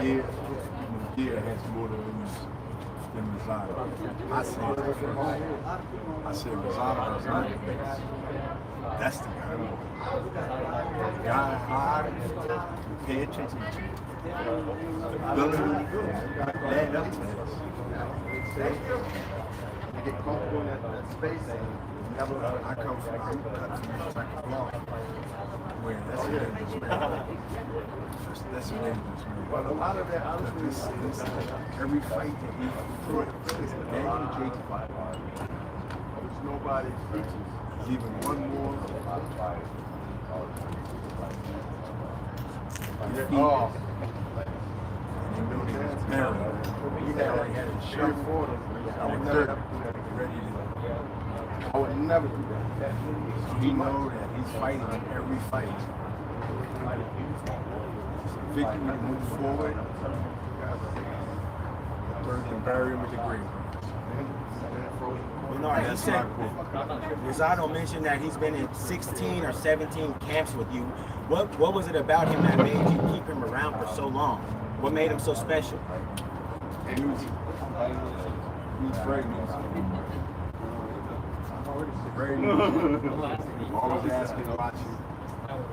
Munguia has more to lose than Rosado. I said Rosado is not the best. That's the guy. The guy hard, pay attention to. Ability, land up to this. You get comfortable in that space. I come from a type of law where that's a dangerous man. That's a dangerous man. But a lot of that, honestly, every fight that he fought is a dangerous fight. There's nobody teaches. Even one more. Oh. You know he was married. He already had a shot for him. I would never ready to. I would never do that. He knows that he's fighting every fight. Victory to move forward. Third and bury him with the grave. Bernard, you said Rosado mentioned that he's been in 16 or 17 camps with you. What was it about him that made you keep him around for so long? What made him so special? He was very nice. Very nice. Always asking about you.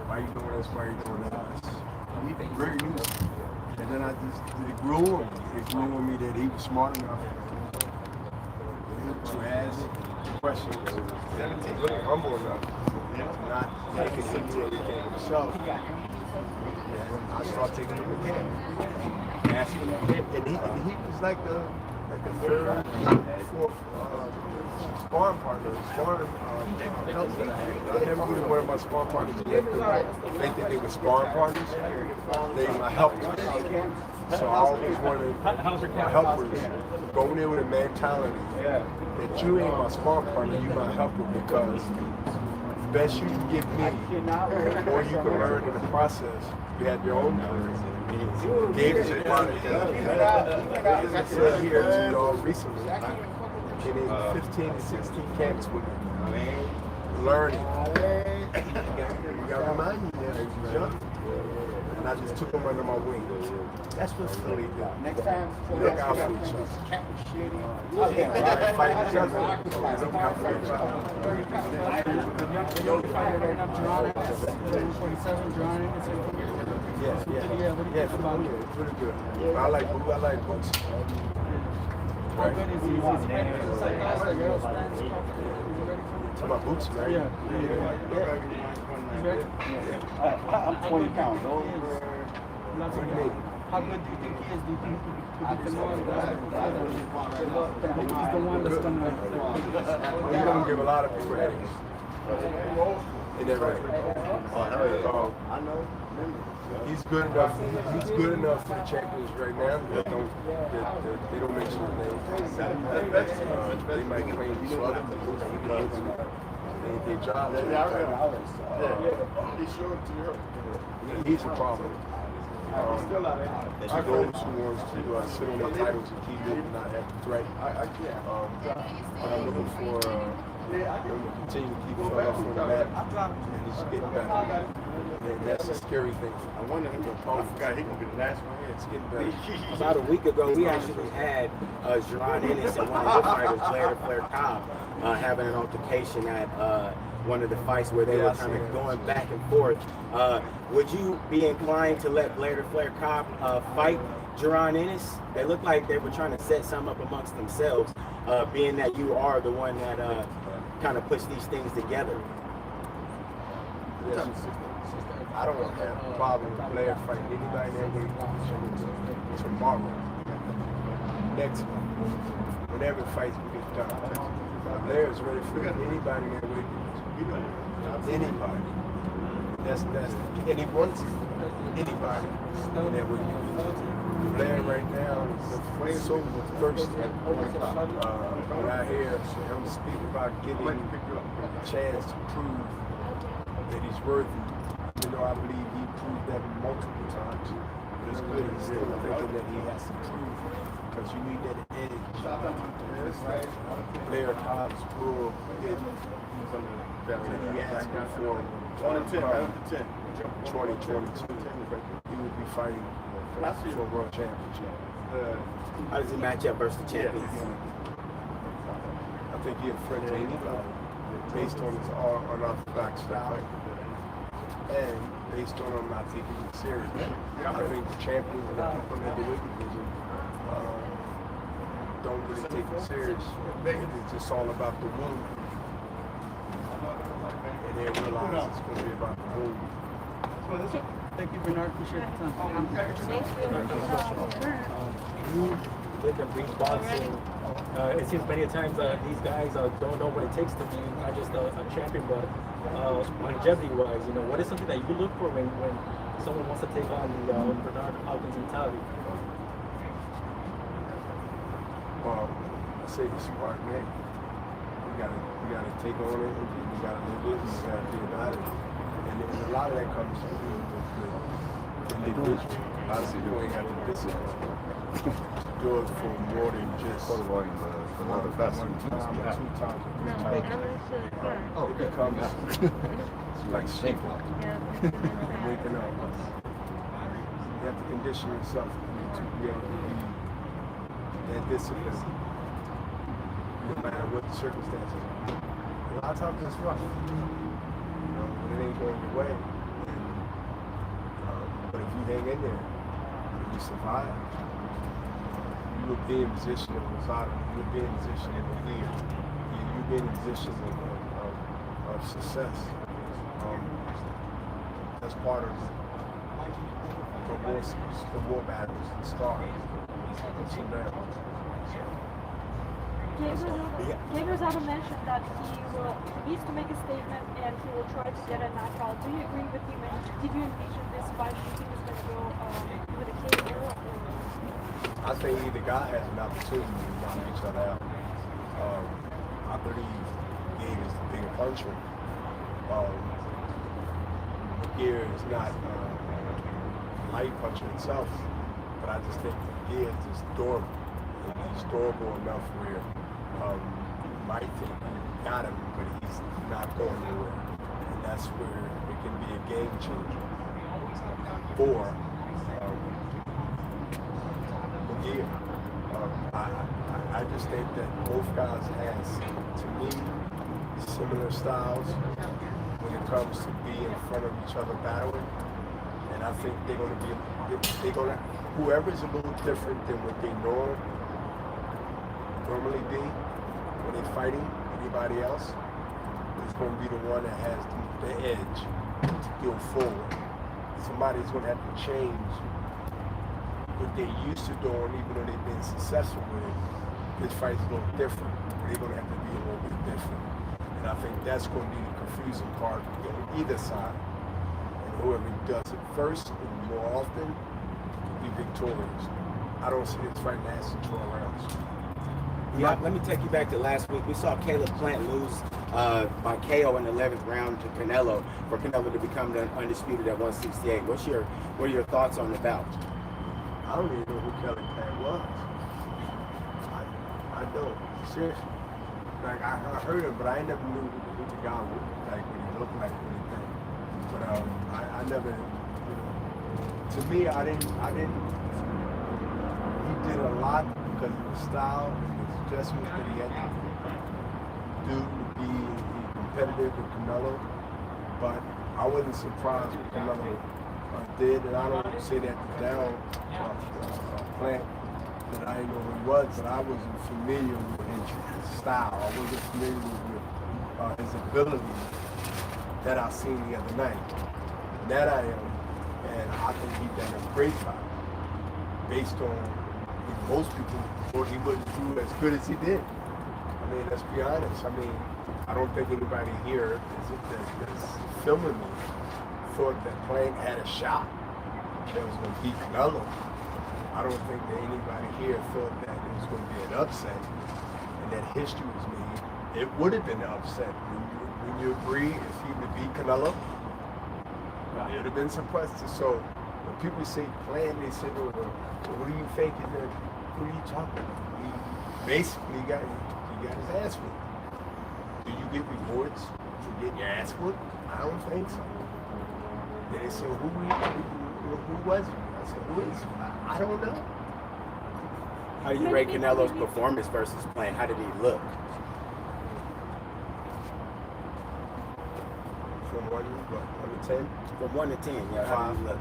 Why you doing this? Why you doing that? Very nice. And then it grew on me. It grew on me that he was smart enough to ask questions. 17, really humble enough to not take it until he came himself. I started taking him again. Asking him. And he was like the third, fourth sparring partner. I never really one of my sparring partners think that they were sparring partners. They were my helpers. So I always wanted my helpers to go in there with a mentality that you ain't my sparring partner, you my helper, because the best you can give me, the more you can learn in the process. You have your own journey. Gabe is a part of that. I said here to y'all recently, been in 15 to 16 camps with me, learning. You got to remind me that he's young. And I just took him under my wing. That's what Philly do. Next time, look out for each other. Fight each other. Look out for each other. The young fighter right now, Giovanni, 47, Giovanni. Yeah, pretty good. I like boots. How good is he? To my boots, right? Yeah. I'm 20 pounds. How good do you think he is? Do you think he could be the one he's the one that's going to... You're going to give a lot of people headaches. Ain't that right? I know. He's good enough. He's good enough for the champions right now. They don't mention his name. They might claim he's other people. They job. He showed it to you. He's a problem. To those who wants to sit on their titles and keep it and not have the threat. But I'm looking for him to continue to keep it up on the map, and he's getting better. And that's a scary thing. I wonder if I forgot he gonna be the last one. It's getting better. About a week ago, we actually had Jerron Ennis and one of the fighters, Flair Cobb, having an altercation at one of the fights where they were kind of going back and forth. Would you be inclined to let Flair Cobb fight Jerron Ennis? They looked like they were trying to set something up amongst themselves, being that you are the one that kind of puts these things together. I don't have a problem with Blair fighting anybody that way tomorrow, next month, whenever the fights get done. Blair is ready for anybody that way. Anybody. That's and he wants anybody that way. Blair right now is so thirsty. When I hear him speak about giving a chance to prove that he's worthy. You know, I believe he proved that multiple times. But it's good he's still thinking that he has to prove because you need that edge. Blair Cobb's rule that he asked me for 2022. He would be fighting for a world championship. How does he match up versus the champions? I think he's a friend to anybody based on his unorthodox style. And based on him not taking it serious. I think the champions and the people in the weight division don't really take it serious. It's just all about the wound. And they realize it's going to be about the wound. Thank you, Bernard. Appreciate the time. With the brief boxing, it seems many times these guys don't know what it takes to be not just a champion, but longevity-wise, you know, what is something that you look for when someone wants to take on the Bernard Hopkins mentality? Well, I say the smart man. You gotta take on it, and you gotta live it, and you gotta be about it. And a lot of that comes from the individual. A lot of people ain't got the discipline. Do it for more than just another best. Two times. It becomes like sleeping. Waking up. You have to condition yourself to be able to be that discipline, no matter what the circumstances are. A lot of times it's rough, you know, when it ain't going your way. But if you hang in there, and you survive, you will be in position of Rosado, you will be in position of a leader, you will be in a position of success. That's part of the war battles and scars. Gabe Rosado mentioned that he needs to make a statement and he will try to get a knockout. Do you agree with him? And did you envision this fight? Do you think it's going to go with a KO? I think either guy has an opportunity to knock each other out. I believe Gabe is the bigger puncher. Gear is not a light puncher himself, but I just think Gear is just durable. He's durable enough where you might think you got him, but he's not going anywhere. And that's where it can be a game changer. Or Gear. I just think that both guys has, to me, similar styles when it comes to being in front of each other battling. And I think they're going to be, whoever's a little different than what they normally be when they're fighting anybody else is going to be the one that has the edge to go forward. Somebody's going to have to change what they used to doing, even though they've been successful with it. This fight's a little different. They're going to have to be a little bit different. And I think that's going to be the confusing part on either side. And whoever does it first and more often will be victorious. I don't see this fight lasting 12 rounds. Yeah, let me take you back to last week. We saw Caleb Plant lose by KO in the 11th round to Canelo for Canelo to become the undisputed at 168. What are your thoughts on the bout? I don't even know who Caleb Plant was. I don't. Seriously. Like I heard him, but I never knew who the guy was, like what he looked like or anything. But I never, to me, I didn't. He did a lot because of his style and his adjustments that he had to do to be competitive with Canelo. But I wasn't surprised what Canelo did, and I don't say that down Plant that I didn't know who he was, but I wasn't familiar with his style. I wasn't familiar with his ability that I seen the other night. That I am, and I think he done a great job based on most people thought he wouldn't do as good as he did. I mean, let's be honest. I mean, I don't think anybody here that's filming me thought that Plant had a shot that was going to beat Canelo. I don't think that anybody here thought that it was going to be an upset and that history was made. It would have been an upset. When you agree if he would beat Canelo, it would have been some questions. So when people say Plant, they say, well, what do you think? Who are you talking about? He basically got his ass whipped. Do you get rewards for getting your ass whipped? I don't think so. Then they say, who was he? I said, who is he? I don't know. How do you rate Canelo's performance versus Plant? How did he look? From 1 to 10? From 1 to 10, yeah. How did he look?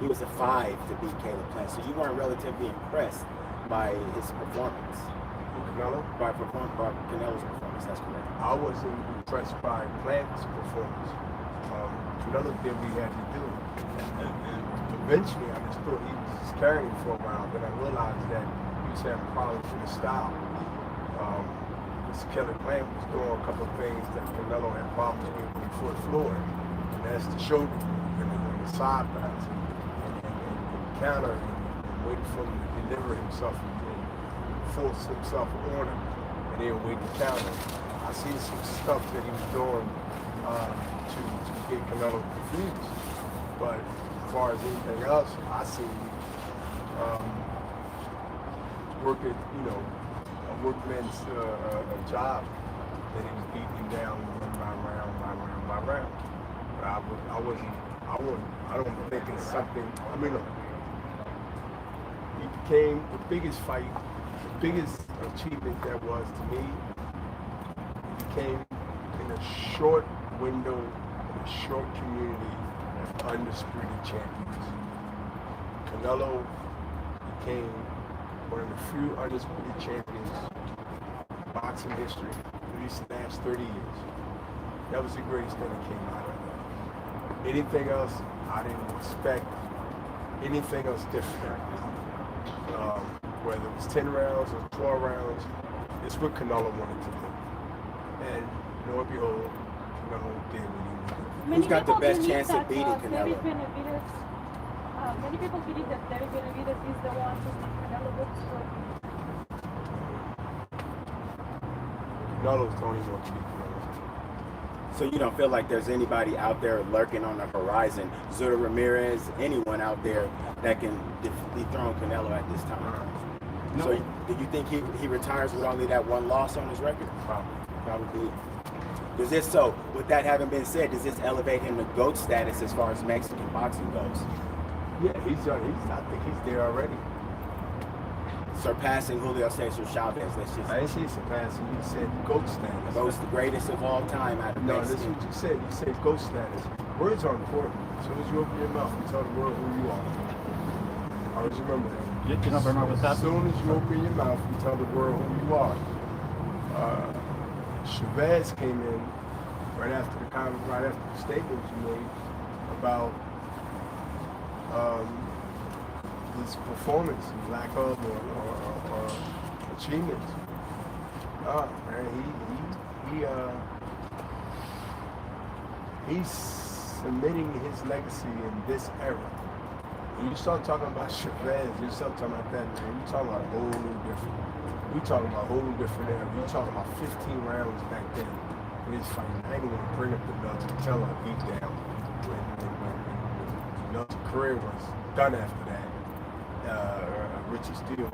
He was a 5 to beat Caleb Plant, so you weren't relatively impressed by his performance. Canelo? By Canelo's performance, that's correct. I wasn't impressed by Plant's performance. Canelo did what he had to do. And eventually, I just thought he was just carrying him for a while, but I realized that he was having problems with his style. Caleb Plant was doing a couple of things that Canelo had problems with before the floor. And that's the shoulder and the side bounce and counter and waiting for him to deliver himself and force himself on him and then wait to counter. I see some stuff that he was doing to get Canelo confused. But as far as anything else, I see working, a workman's job that he was beating him down by round. But I don't think it's something, look, he became the biggest fight, the biggest achievement that was to me. He became in a short window, in a short community of undisputed champions. Canelo became one of the few undisputed champions in boxing history, at least the last 30 years. That was the greatest thing that came out of that. Anything else, I didn't expect anything else different. Whether it was 10 rounds or 12 rounds, it's what Canelo wanted to do. And lo and behold, Canelo did what he wanted to do. Who's got the best chance of beating Canelo? Many people believe that David Benavidez is the one who made Canelo look good. Canelo's the only one to beat Canelo. So you don't feel like there's anybody out there lurking on the horizon, Zurdo Ramirez, anyone out there that can dethrone Canelo at this time? No. So do you think he retires with only that one loss on his record? Probably. Does this, so with that having been said, does this elevate him to GOAT status as far as Mexican boxing goes? Yeah, I think he's there already. Surpassing Julio Cesar Chavez. I didn't say surpassing, you said GOAT status. GOAT's the greatest of all time out of No, Mexican. that's what you said. You said GOAT status. Words are important. As soon as you open your mouth, you tell the world who you are. Always remember that. As soon as you open your mouth, you tell the world who you are. Chavez came in right after the statements you made about his performance, lack of or achievements. Man, he's cementing his legacy in this era. When you start talking about Chavez, you start talking about that, man, you talking about a whole new different. We talking about a whole new different era. You talking about 15 rounds back then. When he's fighting, I ain't even gonna bring up the nuts and tell her beat down when Nuts' career was done after that. Richie Steele.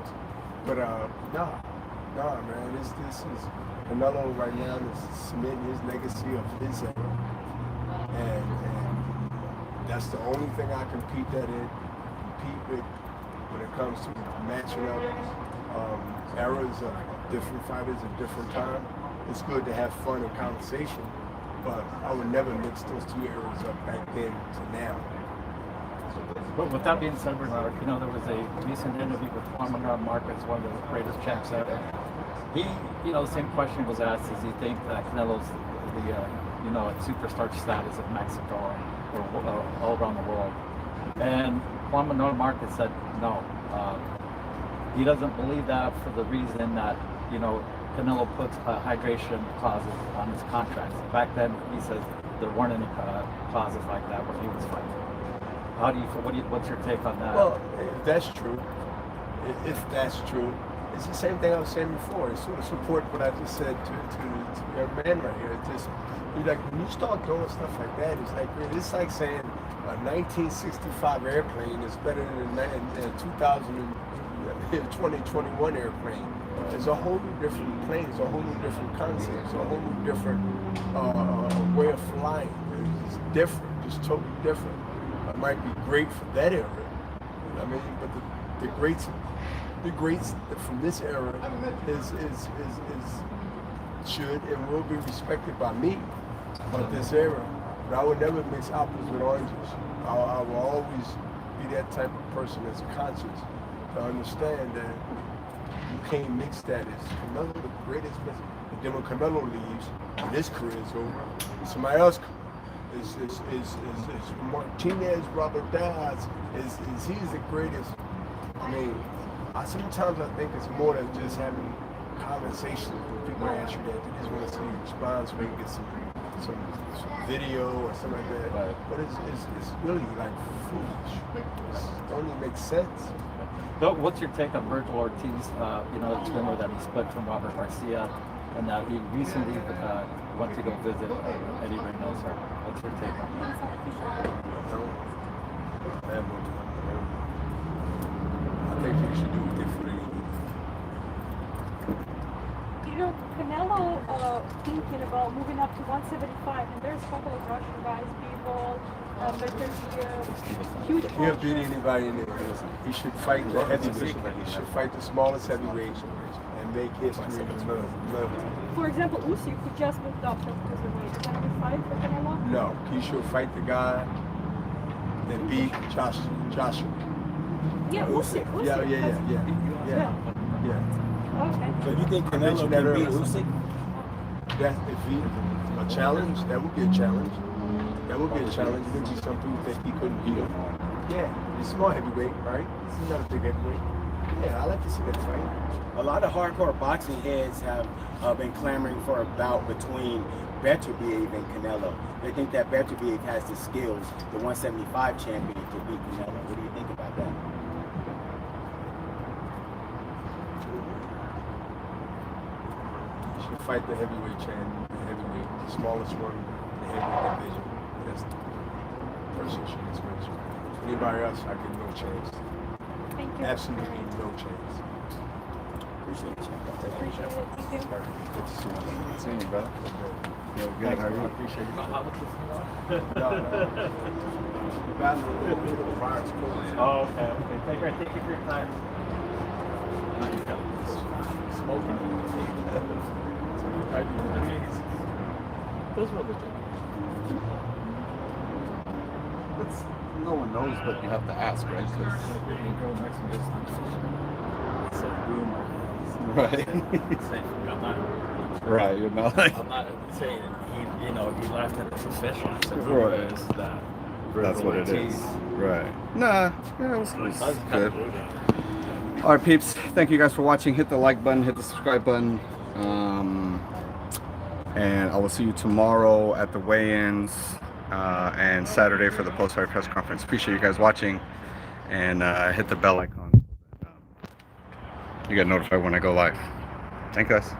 But nah, man, this is Canelo right now is cementing his legacy of his era. And that's the only thing I compete with when it comes to matching up eras of different fighters at different time. It's good to have fun and conversation, but I would never mix those two eras up back then to now. But with that being said, Bernard, you know, there was a recent interview with Juan Manuel Marquez, one of the greatest champs ever. He, you know, the same question was asked: does he think that Canelo's the, you know, a superstar status of Mexico or all around the world? And Juan Manuel Marquez said no. He doesn't believe that for the reason that, you know, Canelo puts hydration clauses on his contracts. Back then, he says there weren't any clauses like that when he was fighting. How do you? What's your take on that? Well, if that's true, it's the same thing I was saying before. It sort of support what I just said to your man right here. It's just, you're like, when you start doing stuff like that, it's like saying a 1965 airplane is better than a 2021 airplane. It's a whole new different plane. It's a whole new different concept. It's a whole new different way of flying. It's different. It's totally different. It might be great for that era. I mean, but the greats from this era should and will be respected by me. But this era, but I would never mix apples with oranges. I will always be that type of person that's conscious to understand that you can't mix that. As Canelo, the greatest person. And then when Canelo leaves, and his career is over, somebody else is Martinez, Robert Diaz, he's the greatest. I mean, sometimes I think it's more than just having conversations when people ask you that. They just want to see you respond so they can get some video or something like that. Right. But it's really like foolish. It don't even make sense. But what's your take on Virgil Ortiz? You know, the rumor that he split from Robert Garcia, and that he recently went to go visit Eddie Reynoso. What's your take on that? I think you should do what they for You know, Canelo thinking about moving up to 175, and there's a couple of Russian guys, people, but there's huge. He don't beat anybody in there. He should fight the heavyweight. He should fight the smallest heavyweight and make history in the level. For example, Usyk, who just moved up from cruiserweight, is that a good fight for Canelo? No, he should fight the guy that beat Joshua. Yeah, Usyk. Yeah. Okay. So you think Canelo can beat Usyk? That's if he a challenge. That would be a challenge. That would be a challenge. There would be some people think he couldn't beat him. Yeah, he's small heavyweight, right? He's not a big heavyweight. Yeah, I like to see that fight. A lot of hardcore boxing heads have been clamoring for a bout between Beterbiev and Canelo. They think that Beterbiev has the skills, the 175 champion, to beat Canelo. What do you think about that? He should fight the heavyweight champion, the heavyweight, the smallest one in the heavyweight division. That's the person should expect. Anybody else, I give no chance. Thank you. Absolutely no chance. Appreciate it. Appreciate it. Thank you. Good to see you. Good seeing you, brother. Yo, good. How are you? I appreciate you. Oh, okay. Thank you for your time. Smoking. Those were the No one knows, but you have to ask, right? Right, you're not like. I'm not saying he, you know, he laughed at his official. I said, Right. that. That's what it is. Right. Nah, yeah, it was good. All right, peeps. Thank you guys for watching. Hit the like button, hit the subscribe button. And I will see you tomorrow at the weigh-ins and Saturday for the post-fight press conference. Appreciate you guys watching. and hit the bell icon. You get notified when I go live. Thank you guys.